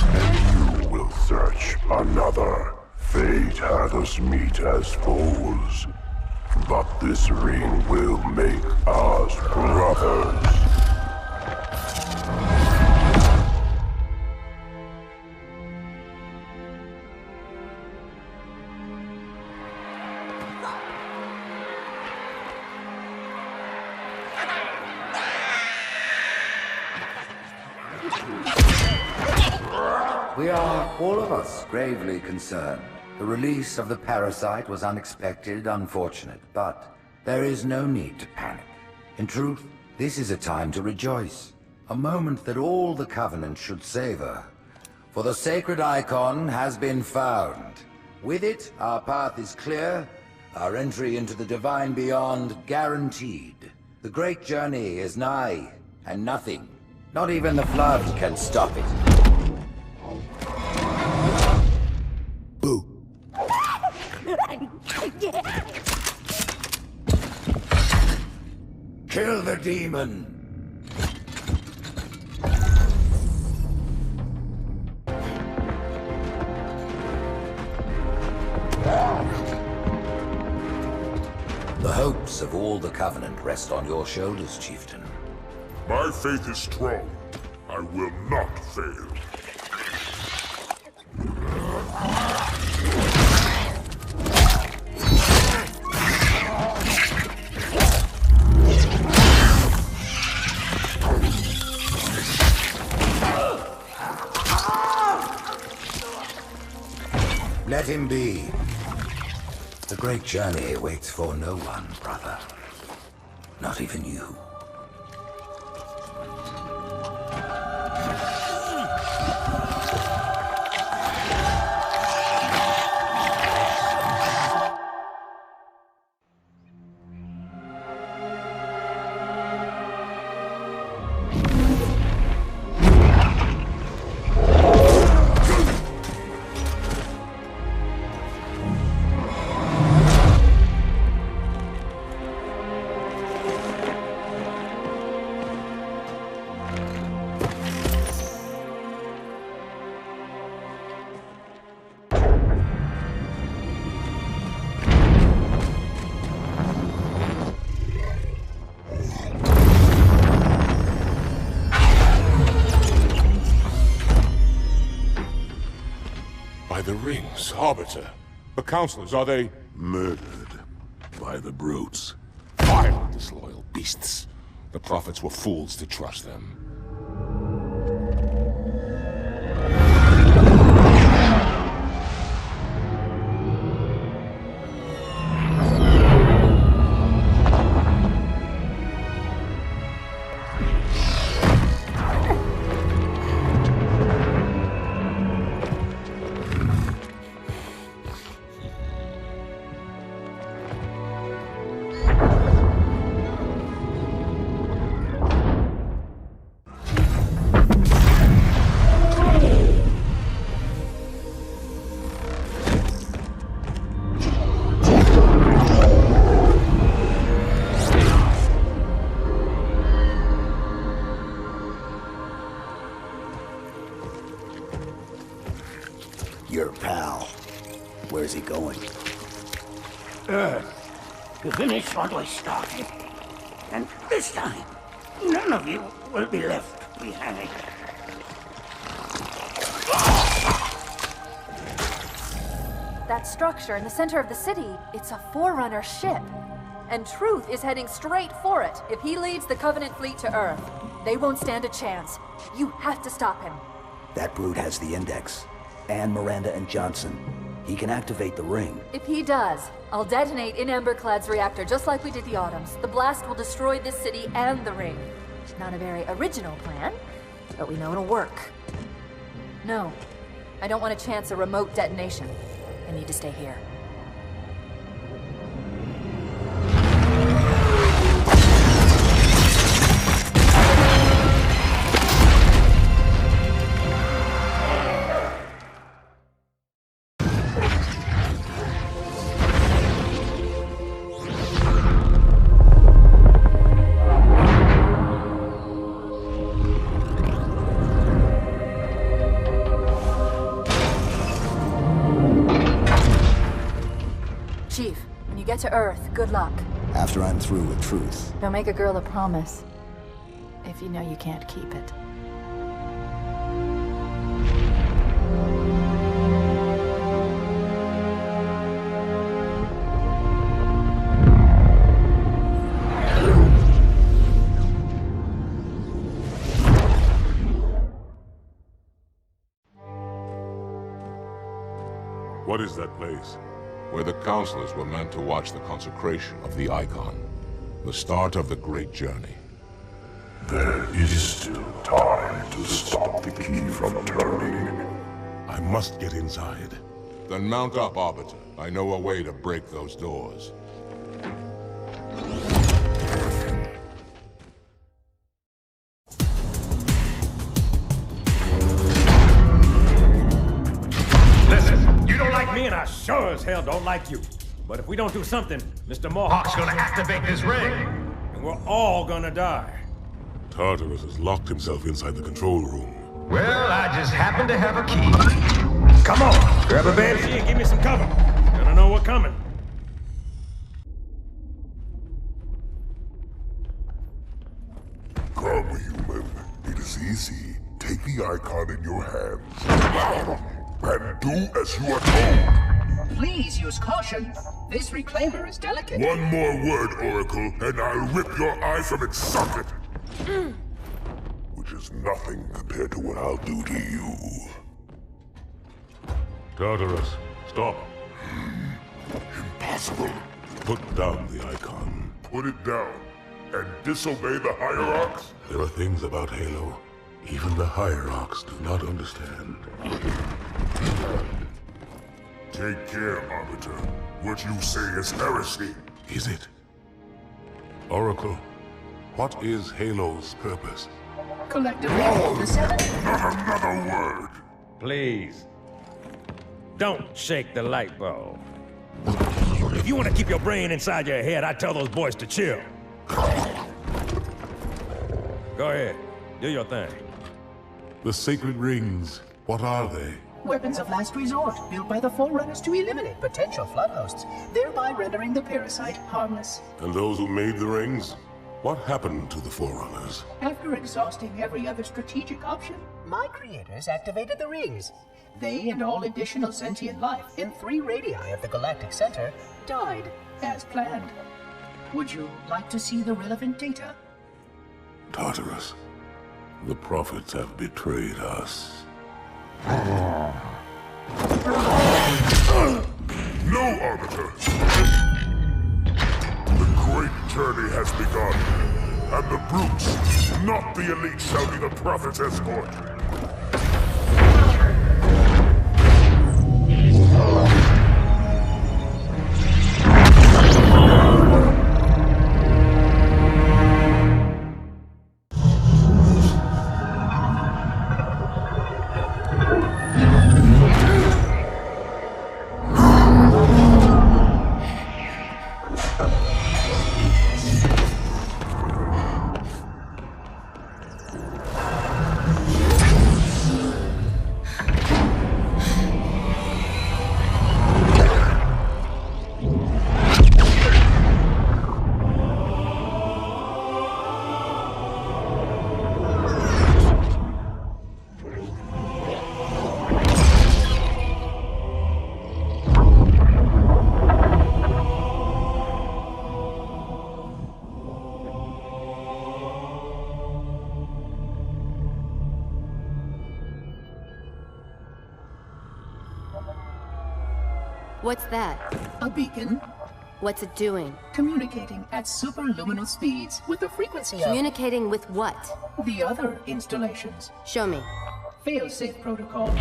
and you will search another. Fate had us meet as foes, but this ring will make us brothers. We are, all of us, gravely concerned. The release of the parasite was unexpected, unfortunate, but there is no need to panic. In truth, this is a time to rejoice. A moment that all the Covenant should savor. For the sacred icon has been found. With it, our path is clear, our entry into the divine beyond guaranteed. The great journey is nigh, and nothing, not even the flood, can stop it. Boo. Kill the demon! The hopes of all the Covenant rest on your shoulders, Chieftain. My faith is strong. I will not fail. Let him be. The great journey waits for no one, brother. Not even you. The rings, Arbiter. The counselors, are they... Murdered by the brutes. Vile, disloyal beasts. The prophets were fools to trust them. Your pal. Where's he going? Earth, to finish what we started. And this time, none of you will be left behind. That structure in the center of the city, it's a Forerunner ship. and Truth is heading straight for it. If he leads the Covenant fleet to Earth, they won't stand a chance. You have to stop him. That brute has the Index. And Miranda and Johnson. He can activate the ring. If he does, I'll detonate in Emberclad's reactor just like we did the Autumns. The blast will destroy this city and the ring. Not a very original plan, but we know it'll work. No, I don't want to chance a remote detonation. I need to stay here. Get to Earth. Good luck. After I'm through with Truth. Don't make a girl a promise if you know you can't keep it. What is that place? Where the counselors were meant to watch the consecration of the Icon. The start of the Great Journey. There is still time to stop the key from turning. I must get inside. Then mount up, Arbiter. I know a way to break those doors. Listen, you don't like me and I sure as hell don't like you. But if we don't do something, Mr. Mohawk's gonna activate this ring. And we're all gonna die. Tartarus has locked himself inside the control room. Well, I just happen to have a key. Come on, grab a banshee and give me some cover. Gonna know what's coming. Come, human. It is easy. Take the icon in your hands. And do as you are told. Please use caution. This reclaimer is delicate. One more word, Oracle, and I'll rip your eye from its socket. Which is nothing compared to what I'll do to you. Tartarus, stop. Impossible. Put down the icon. Put it down and disobey the Hierarchs? There are things about Halo even the Hierarchs do not understand. Take care, Arbiter. What you say is heresy. Is it? Oracle, what is Halo's purpose? Collectively, the seven... Not another word! Please. Don't shake the light bulb. If you want to keep your brain inside your head, I tell those boys to chill. Go ahead. Do your thing. The sacred rings, what are they? Weapons of last resort, built by the Forerunners to eliminate potential flood hosts, thereby rendering the parasite harmless. And those who made the rings? What happened to the Forerunners? After exhausting every other strategic option, my creators activated the rings. They and all additional sentient life in 3 radii of the galactic center died as planned. Would you like to see the relevant data? Tartarus, the prophets have betrayed us. No, Arbiter! The great journey has begun, and the brutes, not the elite, shall be the prophet's escort. What's that? A beacon. What's it doing? Communicating at superluminal speeds with the frequency of... Communicating with what? The other installations. Show me. Fail-safe protocol.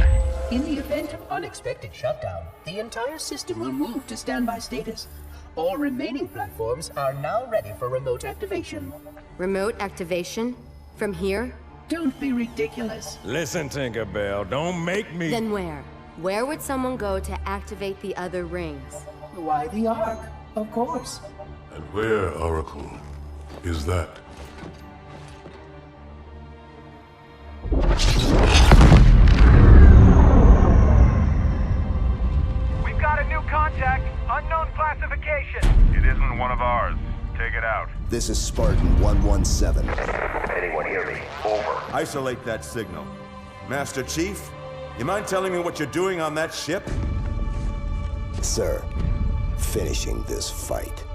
In the event of unexpected shutdown, the entire system will move to standby status. All remaining platforms are now ready for remote activation. Remote activation? From here? Don't be ridiculous. Listen, Tinkerbell, don't make me... Then where? Where would someone go to activate the other rings? Why the Ark? Of course. And where, Oracle, is that? We've got a new contact. Unknown classification. It isn't one of ours. Take it out. This is Spartan 117. Anyone hear me? Over. Isolate that signal. Master Chief, you mind telling me what you're doing on that ship? Sir, finishing this fight.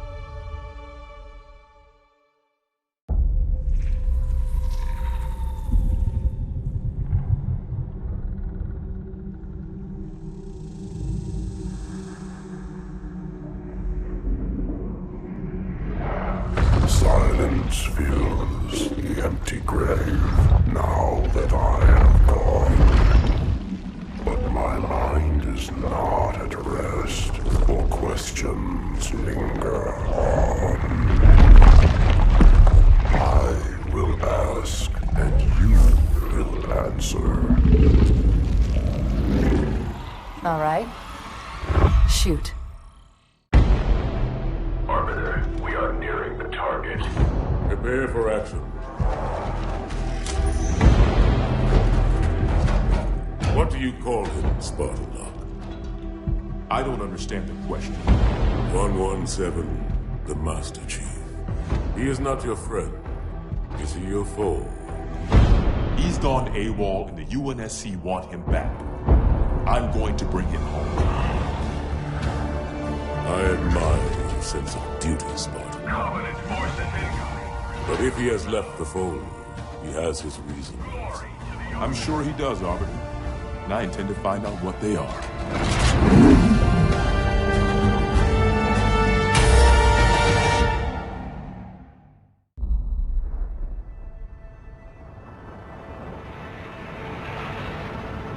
Silence fills the empty grave now that I have gone. But my mind is not at rest, for questions linger on. I will ask, and you will answer. All right. Shoot. Arbiter, we are nearing the target. Prepare for action. What do you call him, Spartan? I don't understand the question. 117, the Master Chief. He is not your friend. Is he your foe? He's gone AWOL and the UNSC want him back. I'm going to bring him home. I admire your sense of duty, Spartan. Covenant forces incoming. But if he has left the fold, he has his reasons. I'm sure he does, Arbiter. And I intend to find out what they are.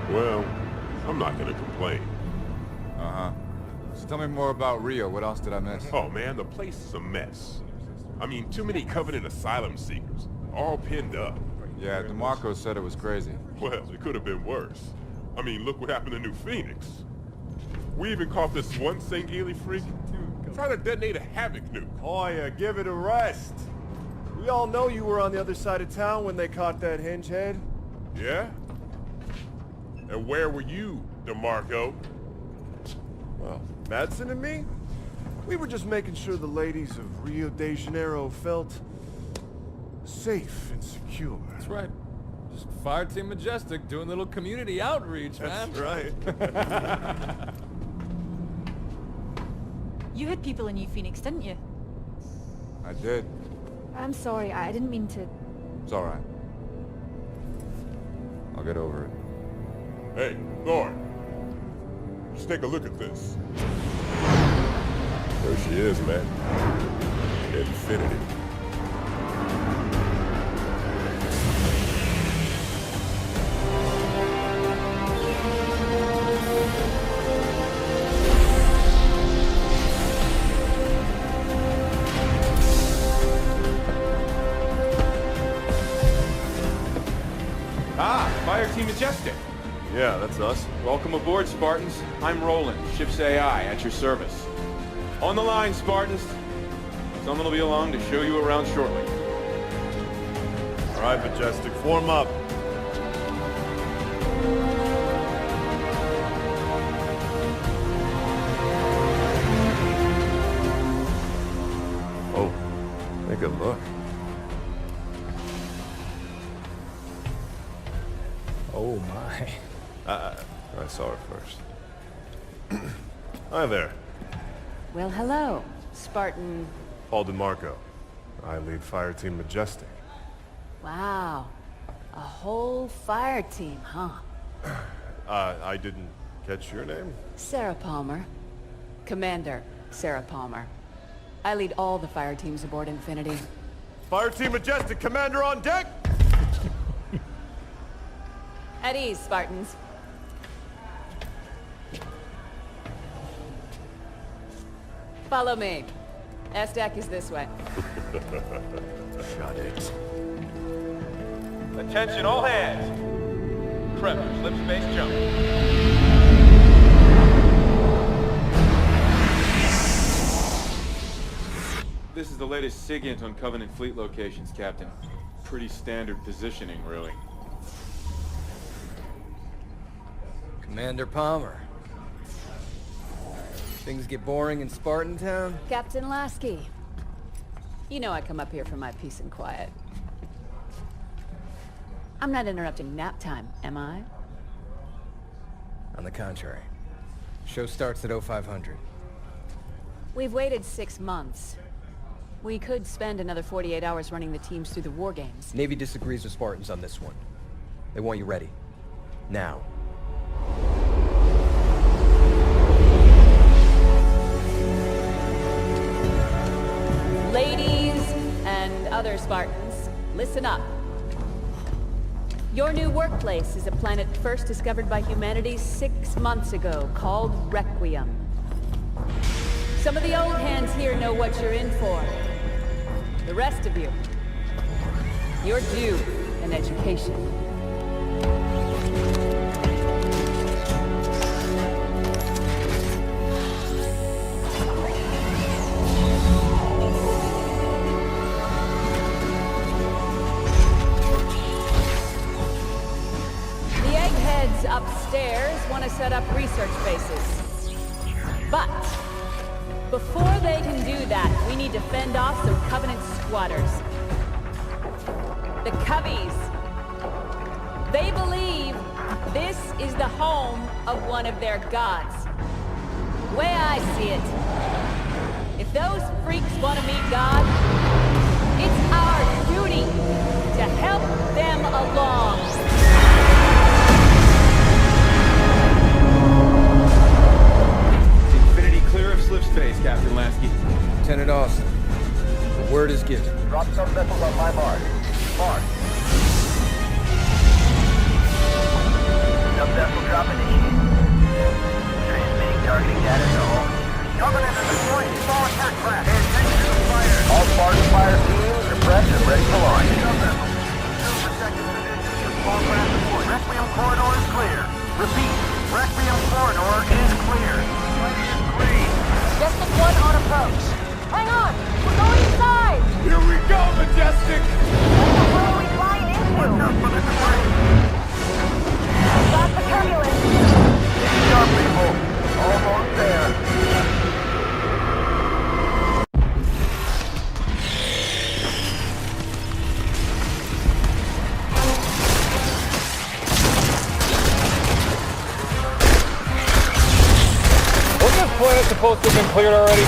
Well, I'm not gonna complain. Uh-huh. So tell me more about Rio. What else did I miss? Oh man, the place is a mess. I mean, too many Covenant asylum seekers, all pinned up. Yeah, DeMarco said it was crazy. Well, it could have been worse. I mean, look what happened to New Phoenix. We even caught this one Sangheili freak trying to detonate a Havoc nuke. Oh yeah, give it a rest. We all know you were on the other side of town when they caught that hinge head. Yeah? And where were you, DeMarco? Well, Madsen and me? We were just making sure the ladies of Rio de Janeiro felt safe and secure. That's right. Just Fire Team Majestic doing a little community outreach, man. That's right. You had people in New Phoenix, didn't you? I did. I'm sorry, I didn't mean to... It's alright. I'll get over it. Hey, Thor. Just take a look at this. There she is, man. Infinity. Ah, Fire Team Majestic. Yeah, that's us. Welcome aboard, Spartans. I'm Roland, ship's AI, at your service. On the line, Spartans. Someone will be along to show you around shortly. All right, Majestic, form up. Oh, take a look. Oh my. I saw her first. Hi there. Well, hello, Spartan. Paul DeMarco. I lead Fire Team Majestic. Wow. A whole fire team, huh? I didn't catch your name? Sarah Palmer. Commander, Sarah Palmer. I lead all the fire teams aboard Infinity. Fire Team Majestic, Commander on deck! At ease, Spartans. Follow me. S-Deck is this way. Shut it. Attention all hands. Prep for slip space jump. This is the latest SIGINT on Covenant fleet locations, Captain. Pretty standard positioning, really. Commander Palmer. Things get boring in Spartan Town? Captain Lasky. You know I come up here for my peace and quiet. I'm not interrupting nap time, am I? On the contrary. Show starts at 0500. We've waited 6 months. We could spend another 48 hours running the teams through the war games. Navy disagrees with Spartans on this one. They want you ready. Now. Ladies and other Spartans, listen up. Your new workplace is a planet first discovered by humanity 6 months ago, called Requiem. Some of the old hands here know what you're in for. The rest of you, you're due an education. The eggheads upstairs want to set up research bases. But before they can do that, we need to fend off some Covenant squatters. The Coveys. They believe this is the home of one of their gods. The way I see it, if those freaks want to meet God, it's our duty to help them along. Clear of slip space, Captain Lasky. Lieutenant Austin, the word is given. Drop some vessels on my mark. Mark. Some vessel drop initiated. Transmitting targeting data to all. Covenant is deploying small attack craft. Pay attention to the fire. All Spartan fire teams are prepped and ready for launch. Some vessels. Protected positions for small craft report. Requiem corridor is clear. Repeat. Requiem corridor is clear. Majestic 1 on approach. Hang on! We're going inside! Here we go, Majestic! What the hell are we flying into? Watch out for the terrain! Stop the turbulence! Keep up, people. Almost there. Planet's supposed to have been cleared already.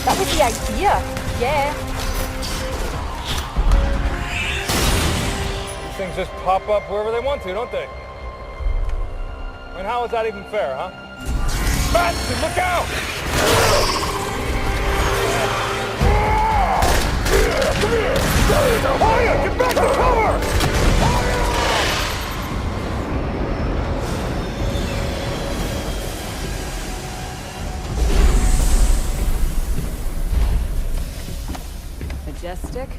That was the idea. Yeah. These things just pop up wherever they want to, don't they? I mean, how is that even fair, huh? Madsen, look out! Come here! Fire! Get back to cover! Majestic.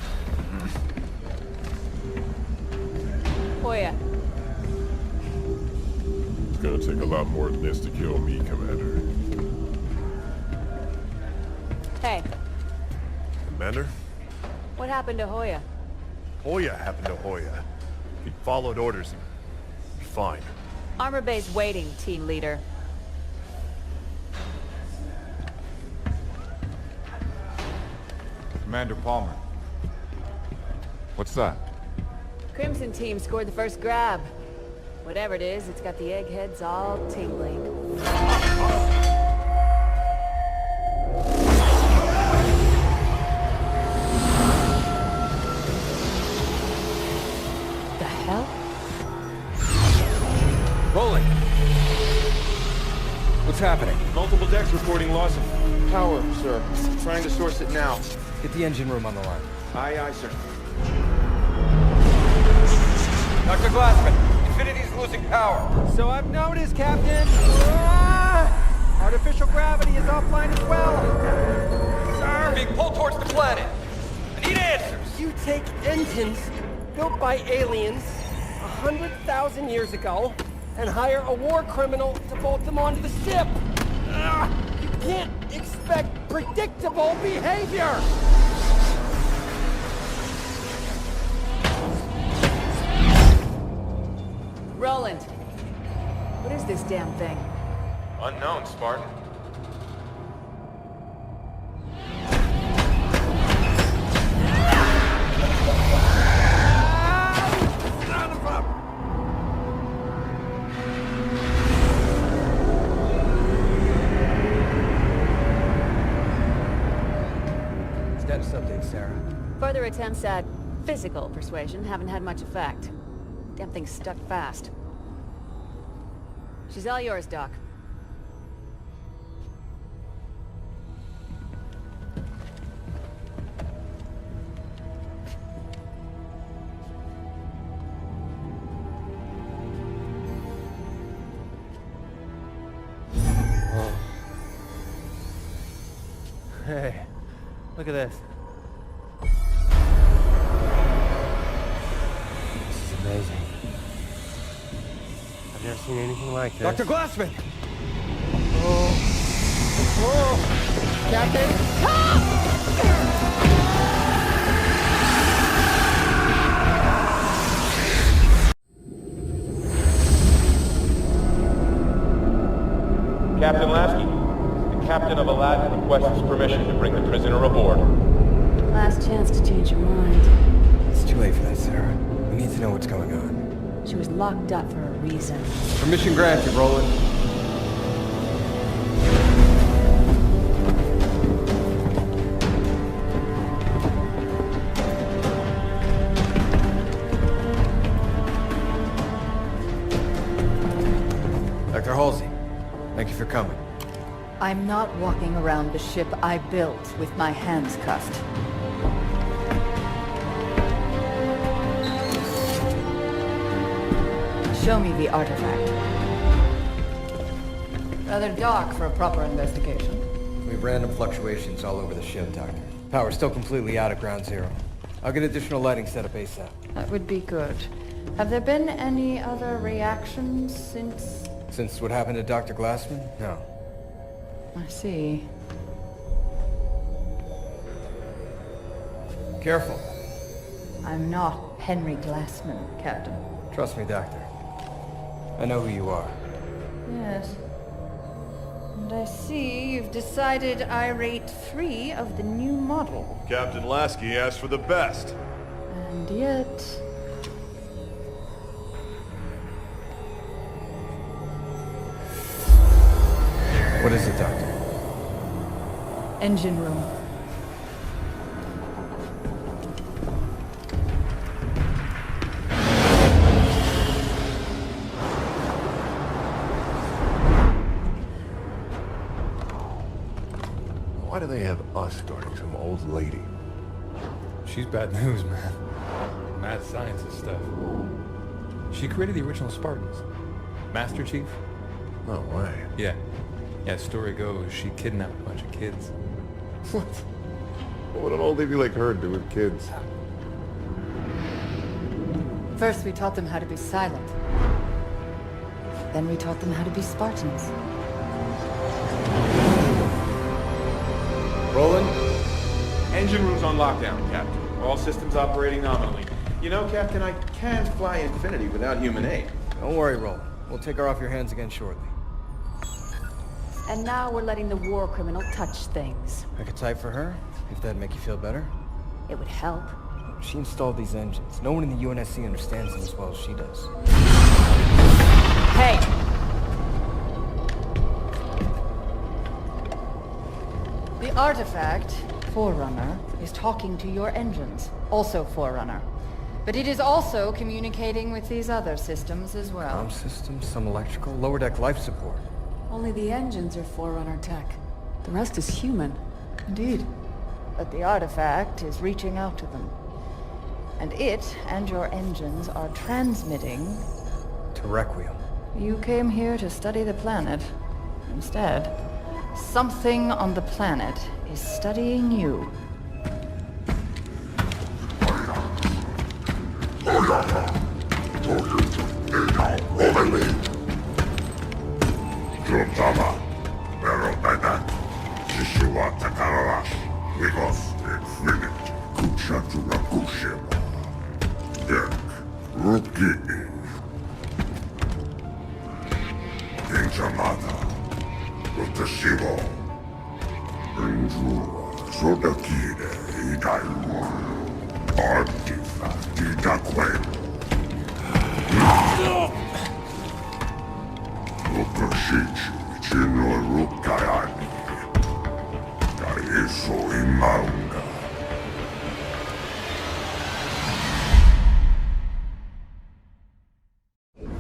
Hoya. It's gonna take a lot more than this to kill me, Commander. Hey, Commander? what happened to Hoya? Hoya happened to Hoya. If he'd followed orders, he'd be fine. Armor base waiting, team leader. Commander Palmer. What's that? Crimson team scored the first grab. Whatever it is, it's got the eggheads all tingling. The hell? Rolling. happening? Multiple decks reporting loss of power, sir. Trying to source it now. Get the engine room on the line. Aye, aye, sir. Dr. Glassman, Infinity's losing power. So I've noticed, Captain. Artificial gravity is offline as well. Sir! Being pulled towards the planet. I need answers. You take engines built by aliens 100,000 years ago and hire a war criminal to bolt them onto the ship. You can't expect predictable behavior. Roland, what is this damn thing? Unknown, Spartan. Status update, Sarah. Further attempts at physical persuasion haven't had much effect. Damn thing's stuck fast. She's all yours, Doc. Hey, look at this. This is amazing. I've never seen anything like this. Dr. Glassman! Oh, Captain! Captain Lasky, the captain of Aladdin requests permission to bring the prisoner aboard. Last chance to change your mind. It's too late for that, Sarah. We need to know what's going on. She was locked up for a reason. Permission granted, Roland. Dr. Halsey, thank you for coming. I'm not walking around the ship I built with my hands cuffed. Show me the artifact. Rather dark for a proper investigation. We have random fluctuations all over the ship, Doctor. Power's still completely out at ground zero. I'll get additional lighting set up ASAP. That would be good. Have there been any other reactions since... Since what happened to Dr. Glassman? No. I see. Careful. I'm not Henry Glassman, Captain. Trust me, Doctor. I know who you are. Yes. And I see you've decided I rate 3 of the new model. Captain Lasky asked for the best. And yet... What is it, Doctor? Engine room. Why do they have us guarding some old lady? She's bad news, man. Mad scientist stuff. She created the original Spartans. Master Chief? No way. Yeah. Yeah, story goes, she kidnapped a bunch of kids. What? What would an old lady like her do with kids? First we taught them how to be silent. Then we taught them how to be Spartans. Roland? Engine room's on lockdown, Captain. All systems operating nominally. You know, Captain, I can't fly Infinity without human aid. Don't worry, Roland. We'll take her off your hands again shortly. And now we're letting the war criminal touch things. I could type for her, if that'd make you feel better. It would help. She installed these engines. No one in the UNSC understands them as well as she does. Hey! The artifact, Forerunner, is talking to your engines. Also Forerunner. But it is also communicating with these other systems as well. Arm systems, some electrical, lower deck life support. Only the engines are Forerunner tech. The rest is human. Indeed. But the artifact is reaching out to them. And it and your engines are transmitting... To Requiem. You came here to study the planet. Instead, something on the planet is studying you.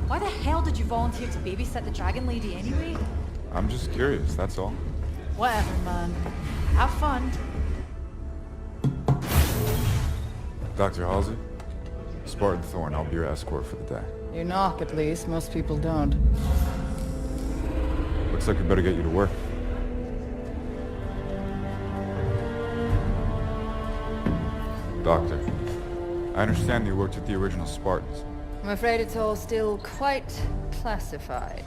Why the hell did you volunteer to babysit the Dragon Lady anyway? I'm just curious, that's all. Whatever, man. Have fun. Dr. Halsey? Spartan Thorn, I'll be your escort for the day. You knock, at least. Most people don't. Looks like we better get you to work. Doctor, I understand you worked with the original Spartans. I'm afraid it's all still quite classified.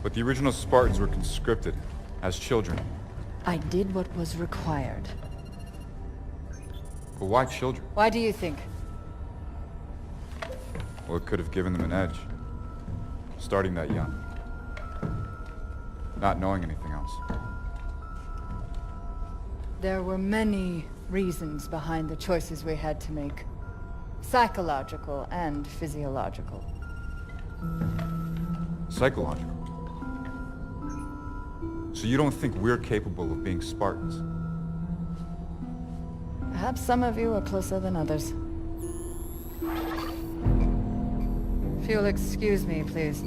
But the original Spartans were conscripted as children. I did what was required. But why children? Why do you think? Well, it could have given them an edge. Starting that young. Not knowing anything else. There were many reasons behind the choices we had to make. Psychological and physiological. Psychological? So you don't think we're capable of being Spartans? Perhaps some of you are closer than others. If you'll excuse me, please.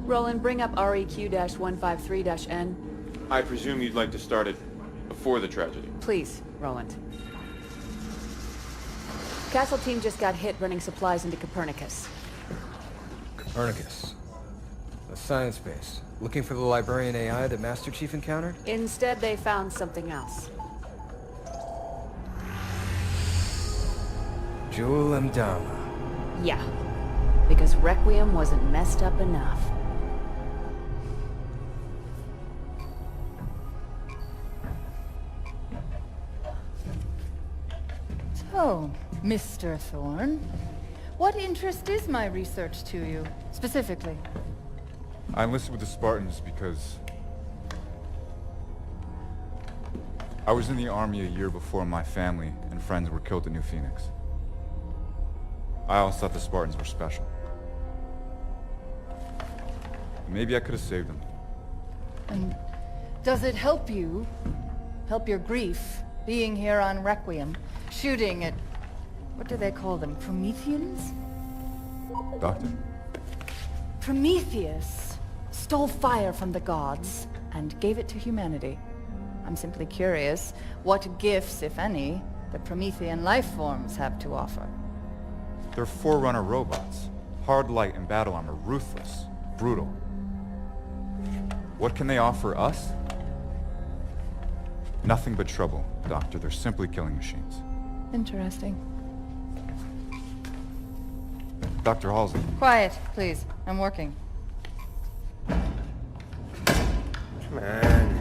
Roland, bring up REQ-153-N. I presume you'd like to start it before the tragedy. Please, Roland. Castle team just got hit running supplies into Copernicus. Copernicus. A science base. Looking for the librarian AI that Master Chief encountered? Instead, they found something else. Jewel Mdama. Yeah. Because Requiem wasn't messed up enough. So, Mr. Thorne, what interest is my research to you, specifically? I enlisted with the Spartans because I was in the army a year before my family and friends were killed at New Phoenix. I always thought the Spartans were special. Maybe I could have saved them. And does it help you, help your grief, being here on Requiem, shooting at, what do they call them, Prometheans? Doctor? Prometheus stole fire from the gods and gave it to humanity. I'm simply curious what gifts, if any, the Promethean life forms have to offer. They're Forerunner robots. Hard light and battle armor, ruthless, brutal. What can they offer us? Nothing but trouble, Doctor. They're simply killing machines. Interesting. Dr. Halsey. Quiet, please. I'm working. Come on.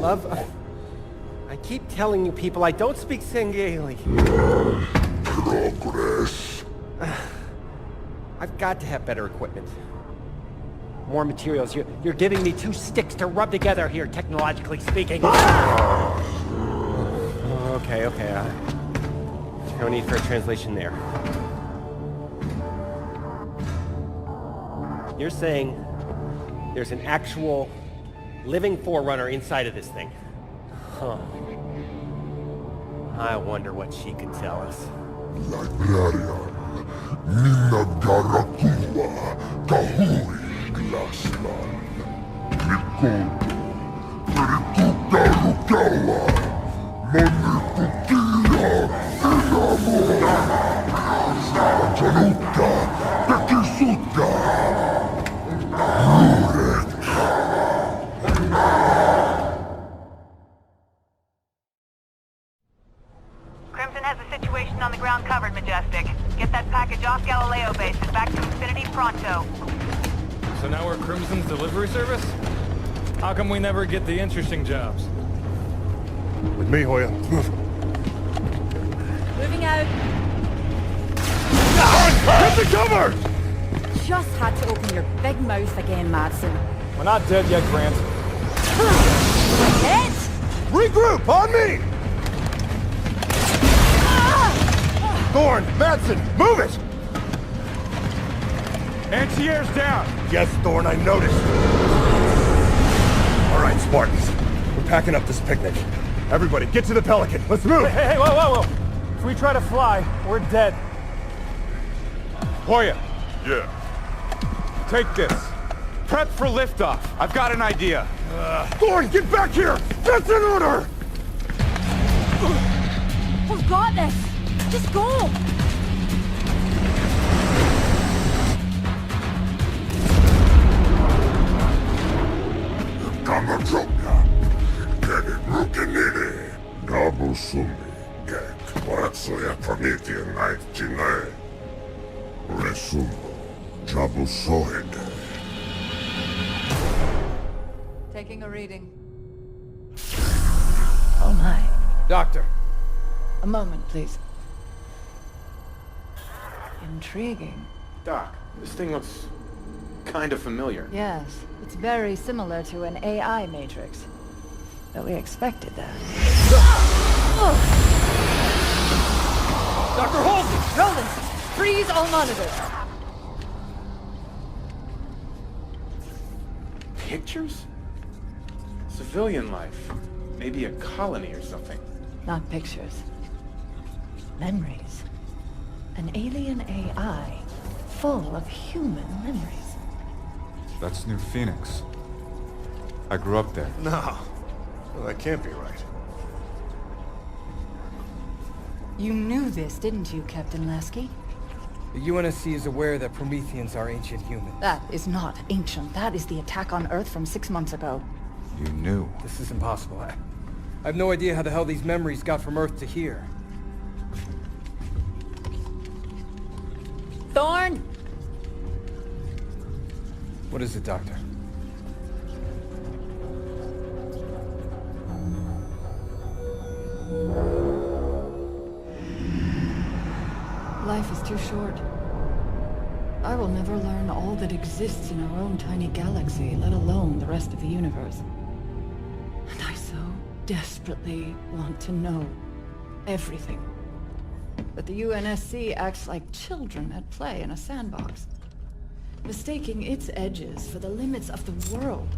Love, I keep telling you people I don't speak Sangheili. Progress. I've got to have better equipment. More materials. You're giving me two sticks to rub together here, technologically speaking. Okay. No need for a translation there. You're saying there's an actual living Forerunner inside of this thing? Huh. I wonder what she could tell us. Librarian, Nina Garakua, Kahui Glassman, Nicole, Perituka Rukawa, Monikutia, Inamura, Januka, Tekisuka, Murek. Crimson has the situation on the ground covered, Majestic. Get that package off Galileo base and back to Infinity pronto. So now we're Crimson's delivery service? How come we never get the interesting jobs? With me, Hoya. Moving out. Hit the cover! Just had to open your big mouth again, Madsen. We're not dead yet, Grant. Dead? Regroup! On me! Thorn! Madsen! Move it! Anti-air's down! Yes, Thorn, I noticed. All right, Spartans. We're packing up this picnic. Everybody, get to the Pelican. Let's move! Hey, whoa! If we try to fly, we're dead. Hoya. Yeah. Take this. Prep for liftoff. I've got an idea. Thorn, get back here! That's an order! We've got this! Just go! Kamajoka, Kedi Rukinini, Gabu Sumi, Get, Waratsoya Promethean Night Chile, Resumo, Jabu Sohede. Taking a reading. Oh my. Doctor. A moment, please. Intriguing. Doc, this thing looks kind of familiar. Yes, it's very similar to an AI matrix. But we expected that. Dr. Halsey! Roland, freeze all monitors! Pictures? Civilian life. Maybe a colony or something. Not pictures. Memories. An alien AI full of human memories. That's New Phoenix. I grew up there. No. Well, that can't be right. You knew this, didn't you, Captain Lasky? The UNSC is aware that Prometheans are ancient humans. That is not ancient. That is the attack on Earth from 6 months ago. You knew. This is impossible. I have no idea how the hell these memories got from Earth to here. Thorn! What is it, Doctor? Life is too short. I will never learn all that exists in our own tiny galaxy, let alone the rest of the universe. And I so desperately want to know everything. But the UNSC acts like children at play in a sandbox, mistaking its edges for the limits of the world.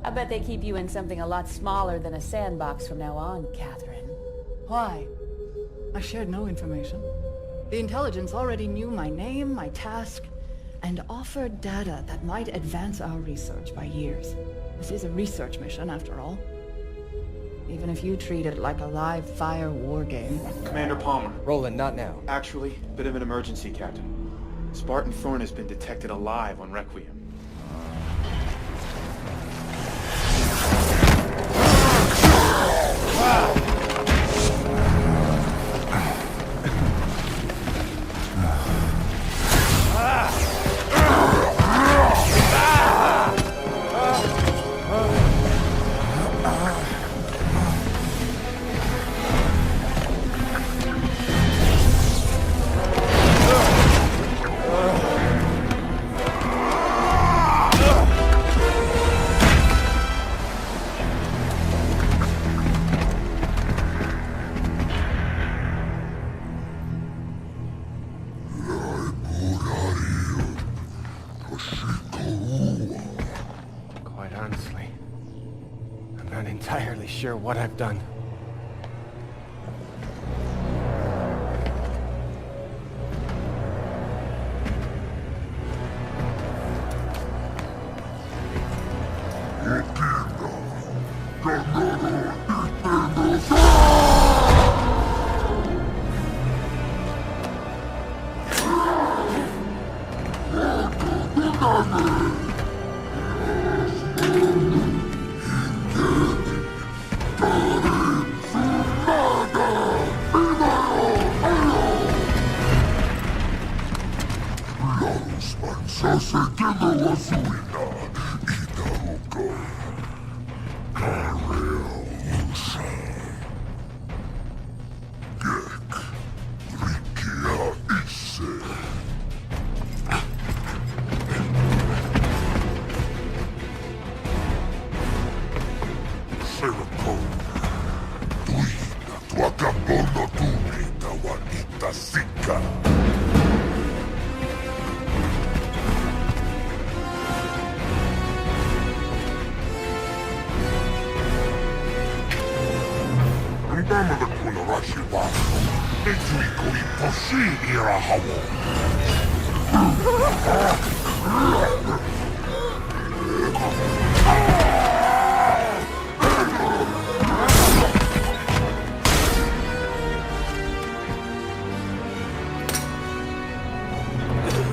I bet they keep you in something a lot smaller than a sandbox from now on, Catherine. Why? I shared no information. The intelligence already knew my name, my task, and offered data that might advance our research by years. This is a research mission, after all. Even if you treat it like a live-fire war game. Commander Palmer. Roland, not now. Actually, bit of an emergency, Captain. Spartan Thorn has been detected alive on Requiem. not entirely sure what I've done.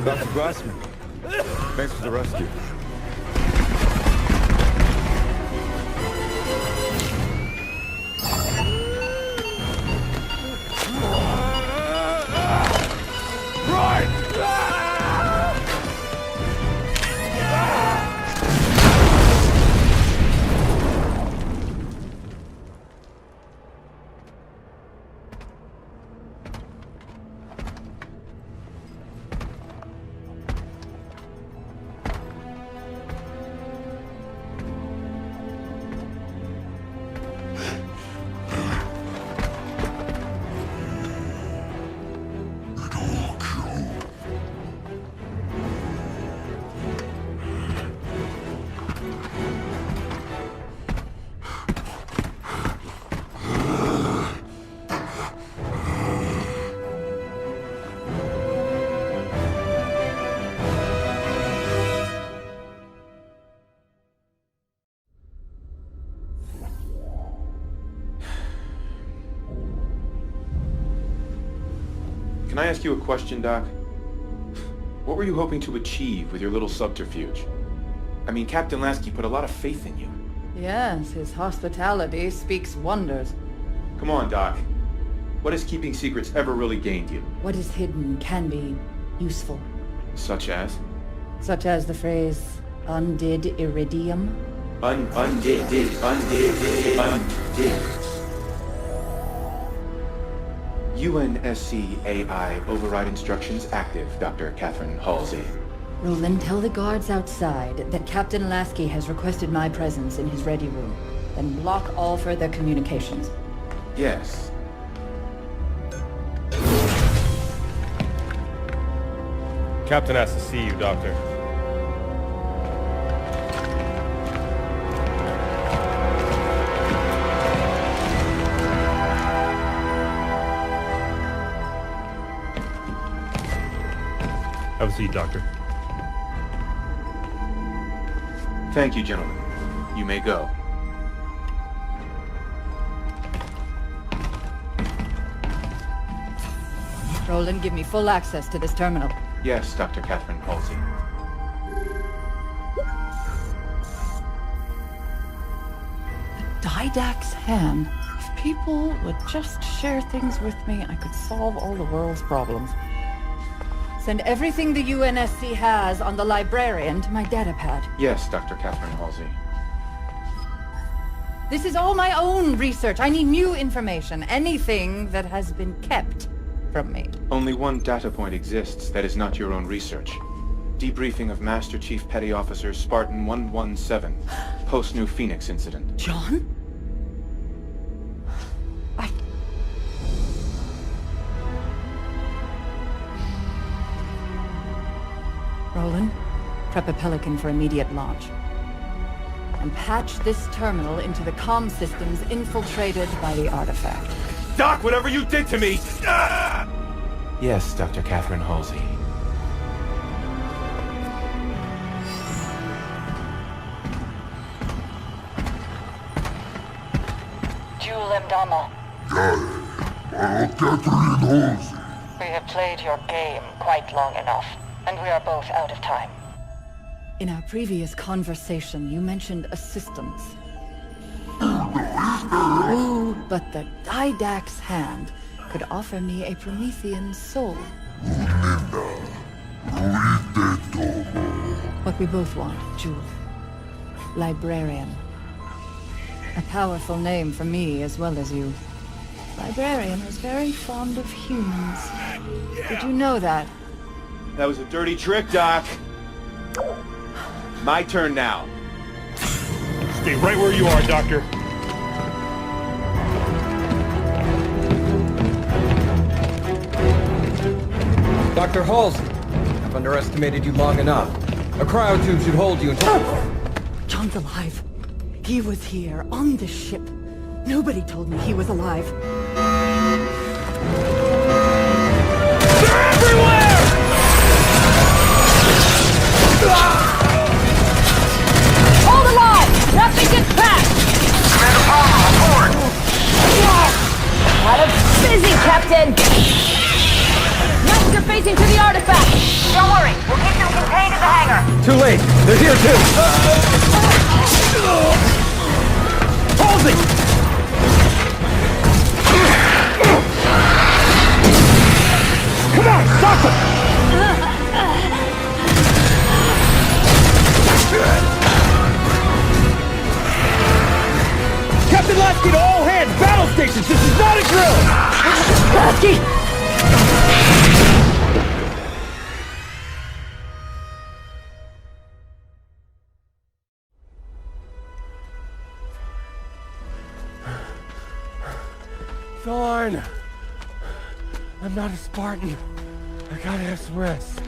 Dr. Grossman, thanks for the rescue. Can I ask you a question, Doc? What were you hoping to achieve with your little subterfuge? I mean, Captain Lasky put a lot of faith in you. Yes, his hospitality speaks wonders. Come on, Doc. What has keeping secrets ever really gained you? What is hidden can be useful. Such as? Such as the phrase, undid iridium. Undid. UNSC AI override instructions active, Dr. Catherine Halsey. Roland, tell the guards outside that Captain Lasky has requested my presence in his ready room. Then block all further communications. Yes. Captain has to see you, Doctor. Have a seat, Doctor. Thank you, gentlemen. You may go. Roland, give me full access to this terminal. Yes, Dr. Catherine Halsey. Didact's hand. If people would just share things with me, I could solve all the world's problems. Send everything the UNSC has on the librarian to my datapad. Yes, Dr. Catherine Halsey. This is all my own research. I need new information. Anything that has been kept from me. Only one data point exists that is not your own research. Debriefing of Master Chief Petty Officer Spartan 117, post-New Phoenix incident. John? Roland, prep a Pelican for immediate launch. and patch this terminal into the comm systems infiltrated by the artifact. Doc, whatever you did to me! Ah! Yes, Dr. Catherine Halsey. Jewel Mdama, Catherine Halsey. we have played your game quite long enough, and we are both out of time. In our previous conversation, you mentioned assistance. But the Didact's hand could offer me a Promethean soul. What we both want, Jewel. Librarian. A powerful name for me as well as you. Librarian was very fond of humans. Did you know that? That was a dirty trick, Doc. My turn now. Stay right where you are, Doctor. Dr. Halsey, I've underestimated you long enough. A cryotube should hold you until... John's alive. He was here, on this ship. Nobody told me he was alive. They're everywhere! Hold the line! Nothing gets past! Commander Palmer, report! Out of busy, Captain! Master facing to the artifact! Don't worry, we'll keep them contained in the hangar. Too late! They're here too! Halsey! Come on, stop them! Captain Lasky to all hands! Battle stations! This is not a drill! Lasky! Thorn! I'm not a Spartan. I gotta have some rest.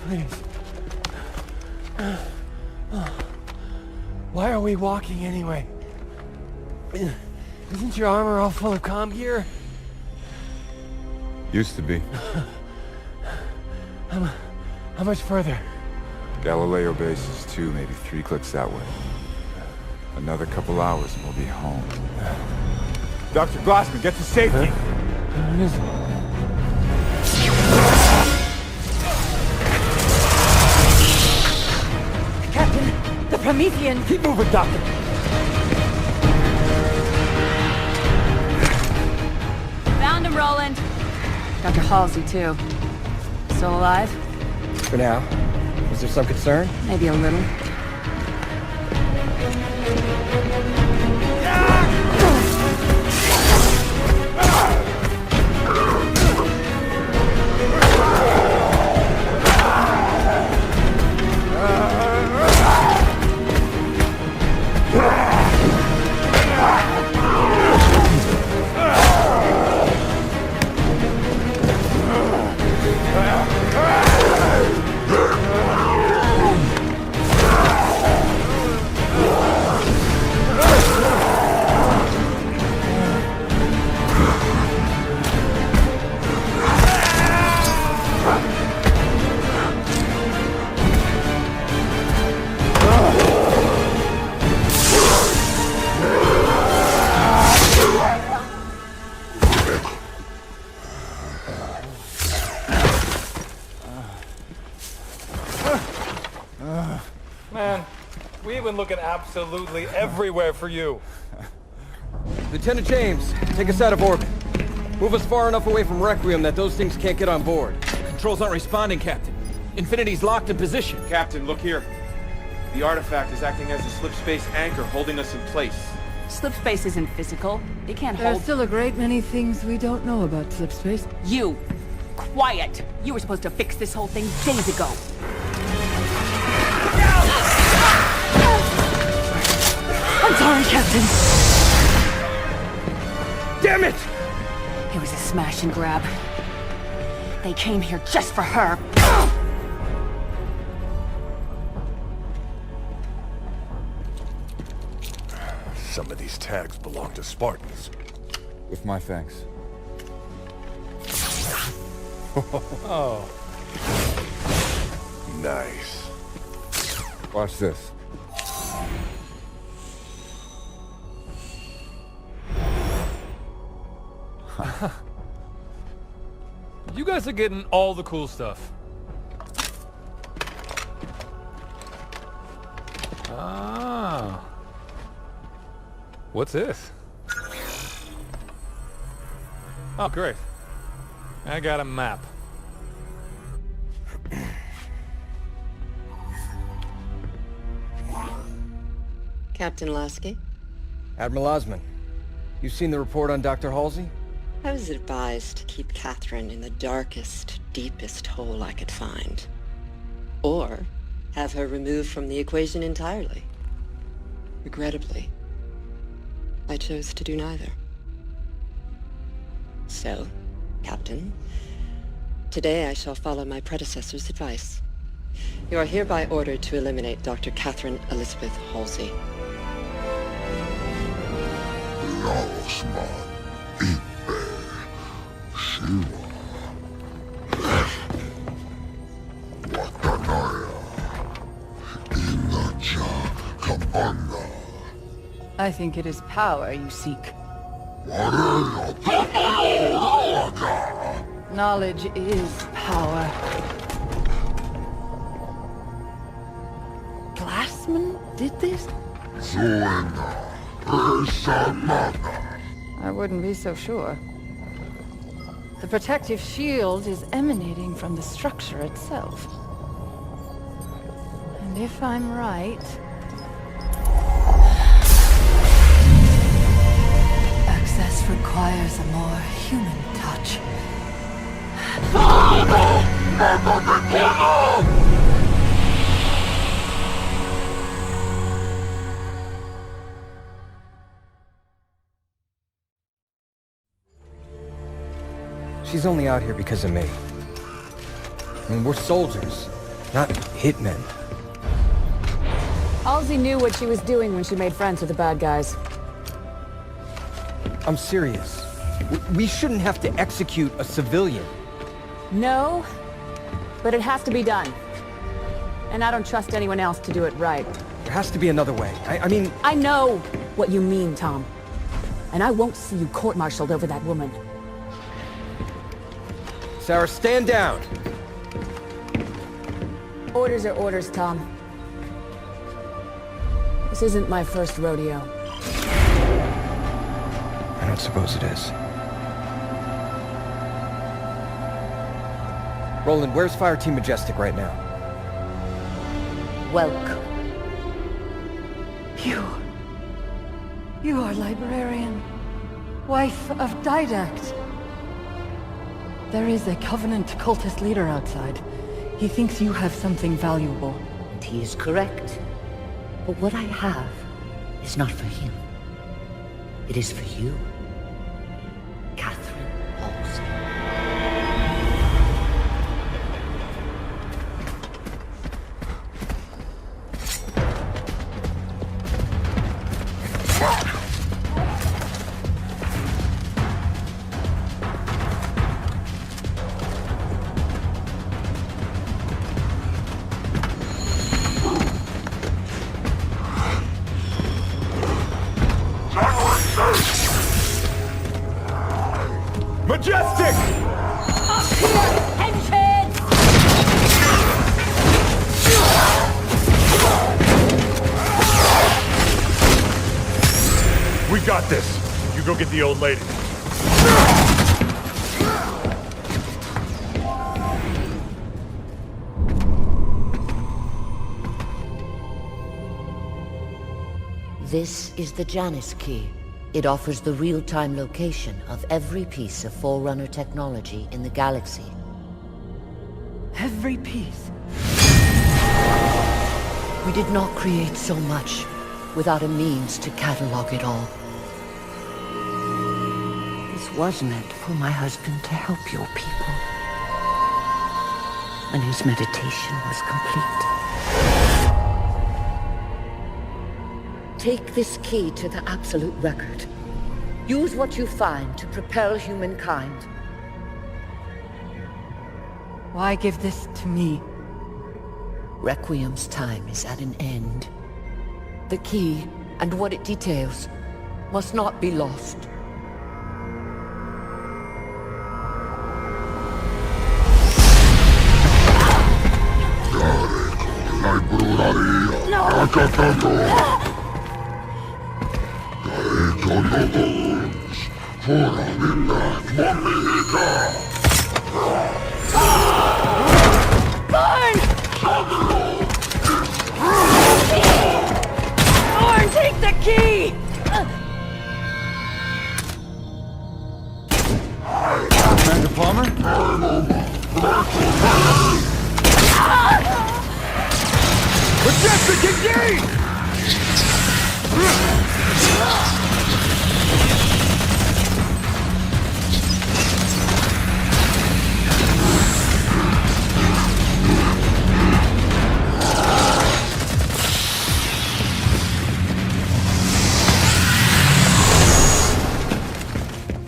Please. Why are we walking anyway? Isn't your armor all full of comm gear? Used to be. How much further? Galileo base is 2, maybe 3 clicks that way. Another couple hours and we'll be home. Dr. Glassman, get to safety! Captain, the Promethean! Keep moving, Doctor! Found him, Roland. Dr. Halsey, too. Still alive? For now. Is there some concern? Maybe a little. Man, we've been looking absolutely everywhere for you. Lieutenant James, take us out of orbit. Move us far enough away from Requiem that those things can't get on board. Controls aren't responding, Captain. Infinity's locked in position. Captain, look here. The artifact is acting as a slip-space anchor, holding us in place. Slip space isn't physical. It can't There are hold... still a great many things we don't know about slipspace. You! Quiet! You were supposed to fix this whole thing days ago. I'm sorry, Captain. Damn it! It was a smash and grab. They came here just for her. Some of these tags belong to Spartans. With my thanks. Oh. Nice. Watch this. You guys are getting all the cool stuff. Ah. What's this? Oh, great. I got a map. Captain Lasky? Admiral Osman, you seen the report on Dr. Halsey? I was advised to keep Catherine in the darkest, deepest hole I could find. Or have her removed from the equation entirely. Regrettably, I chose to do neither. So, Captain, today I shall follow my predecessor's advice. You are hereby ordered to eliminate Dr. Catherine Elizabeth Halsey. I think it is power you seek. Knowledge is power. Glassman did this? I wouldn't be so sure. The protective shield is emanating from the structure itself. And if I'm right... access requires a more human touch. She's only out here because of me. I mean, we're soldiers, not hitmen. Halsey knew what she was doing when she made friends with the bad guys. I'm serious. We shouldn't have to execute a civilian. No, but it has to be done. And I don't trust anyone else to do it right. There has to be another way. I mean... I know what you mean, Tom. And I won't see you court-martialed over that woman. Sarah, stand down! Orders are orders, Tom. This isn't my first rodeo. I don't suppose it is. Roland, where's Fire Team Majestic right now? Welcome. You are librarian. Wife of Didact. There is a Covenant cultist leader outside. He thinks you have something valuable. And he is correct. But what I have is not for him. It is for you. Catherine Halsey. Majestic! Up here, henchheads! We got this. You go get the old lady. This is the Janus key. It offers the real-time location of every piece of Forerunner technology in the galaxy. Every piece? We did not create so much without a means to catalog it all. This was meant for my husband to help your people. And his meditation was complete. Take this key to the Absolute Record. Use what you find to propel humankind. Why give this to me? Requiem's time is at an end. The key, and what it details, must not be lost. Thorn, take the key! Commander Palmer? Majestic, engage!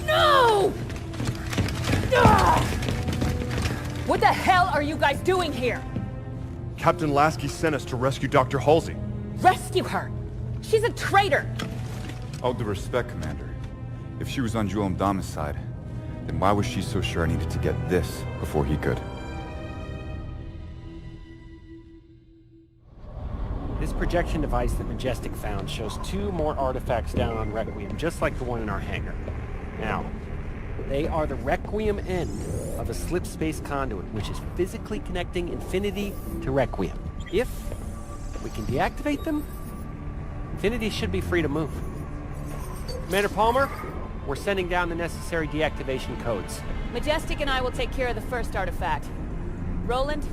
No! Ah! What the hell are you guys doing here? Captain Lasky sent us to rescue Dr. Halsey. Rescue her! She's a traitor! All due respect, Commander. If she was on Jewel Mdama's side, then why was she so sure I needed to get this before he could? This projection device that Majestic found shows 2 more artifacts down on Requiem, just like the one in our hangar. Now, they are the Requiem end of a slip space conduit, which is physically connecting Infinity to Requiem. If we can deactivate them, Infinity should be free to move. Commander Palmer, we're sending down the necessary deactivation codes. Majestic and I will take care of the first artifact. Roland,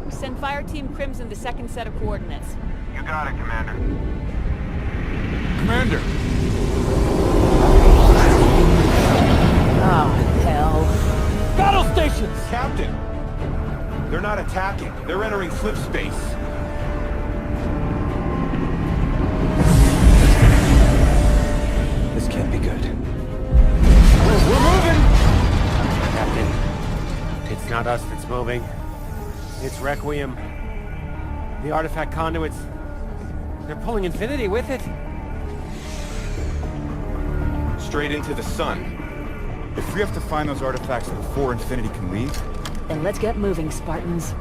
send Fire Team Crimson the second set of coordinates. You got it, Commander. Commander! Oh, hell. Battle stations! Captain! They're not attacking. They're entering slip space. This can't be good. We're moving! Captain, it's not us that's moving. It's Requiem. The artifact conduits, they're pulling Infinity with it. Straight into the sun. If we have to find those artifacts before Infinity can leave... Then let's get moving, Spartans.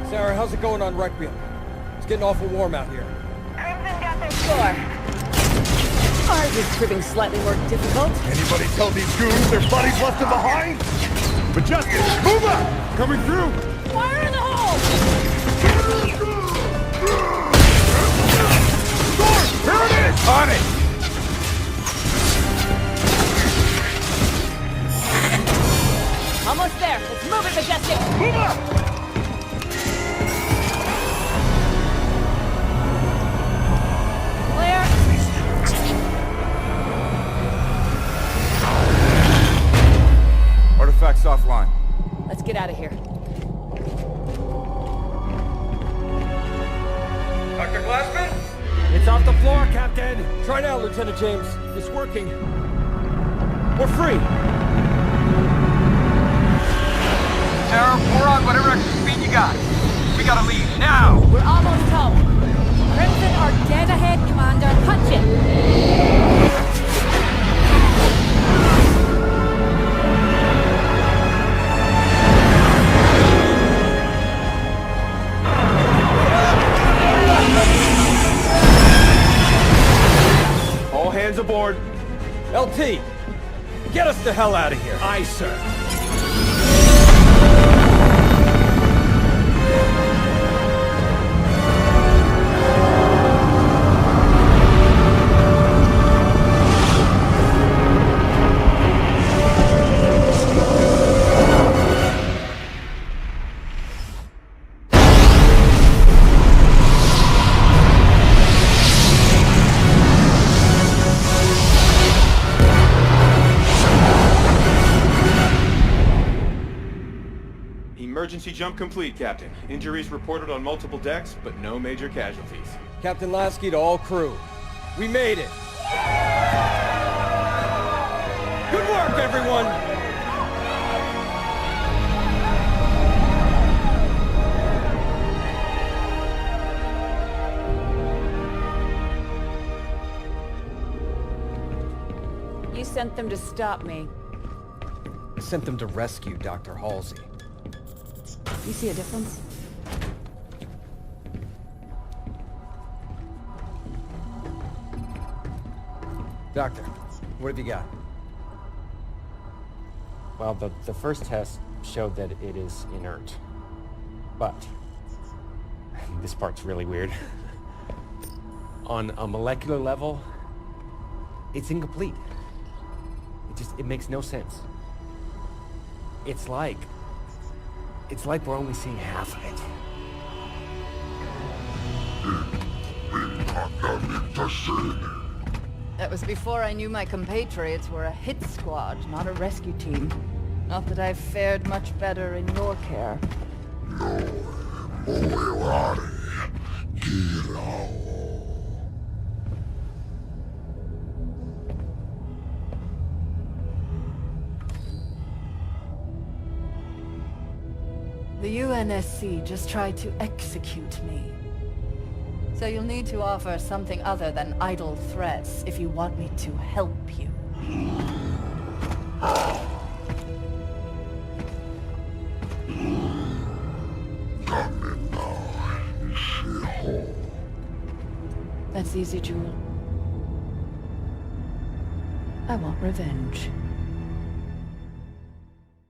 Sarah, how's it going on Requiem? It's getting awful warm out here. Crimson got their score. Ours is proving slightly more difficult. Anybody tell these goons their buddies left them behind? Majestic, move up! Coming through! Fire in the hole! Here it is! On it! Almost there. Let's move it, Majestic. Move up! Clear. Artifacts offline. Let's get out of here. Dr. Glassman? It's off the floor, Captain! Try now, Lieutenant James. It's working. We're free! Sarah, we're on whatever extra speed you got. We gotta leave, now! We're almost home. Crimson are dead ahead, Commander. Punch it! All hands aboard. LT, get us the hell out of here. Aye, sir. Emergency jump complete, Captain. Injuries reported on multiple decks, but no major casualties. Captain Lasky to all crew. We made it! Good work, everyone! You sent them to stop me. I sent them to rescue Dr. Halsey. You see a difference? Doctor, what have you got? Well, the first test showed that it is inert. But, this part's really weird. On a molecular level, it's incomplete. It makes no sense. It's like we're only seeing half of it. That was before I knew my compatriots were a hit squad, not a rescue team. Not that I've fared much better in your care. The UNSC just tried to execute me. So you'll need to offer something other than idle threats if you want me to help you. That's easy, Jewel. I want revenge.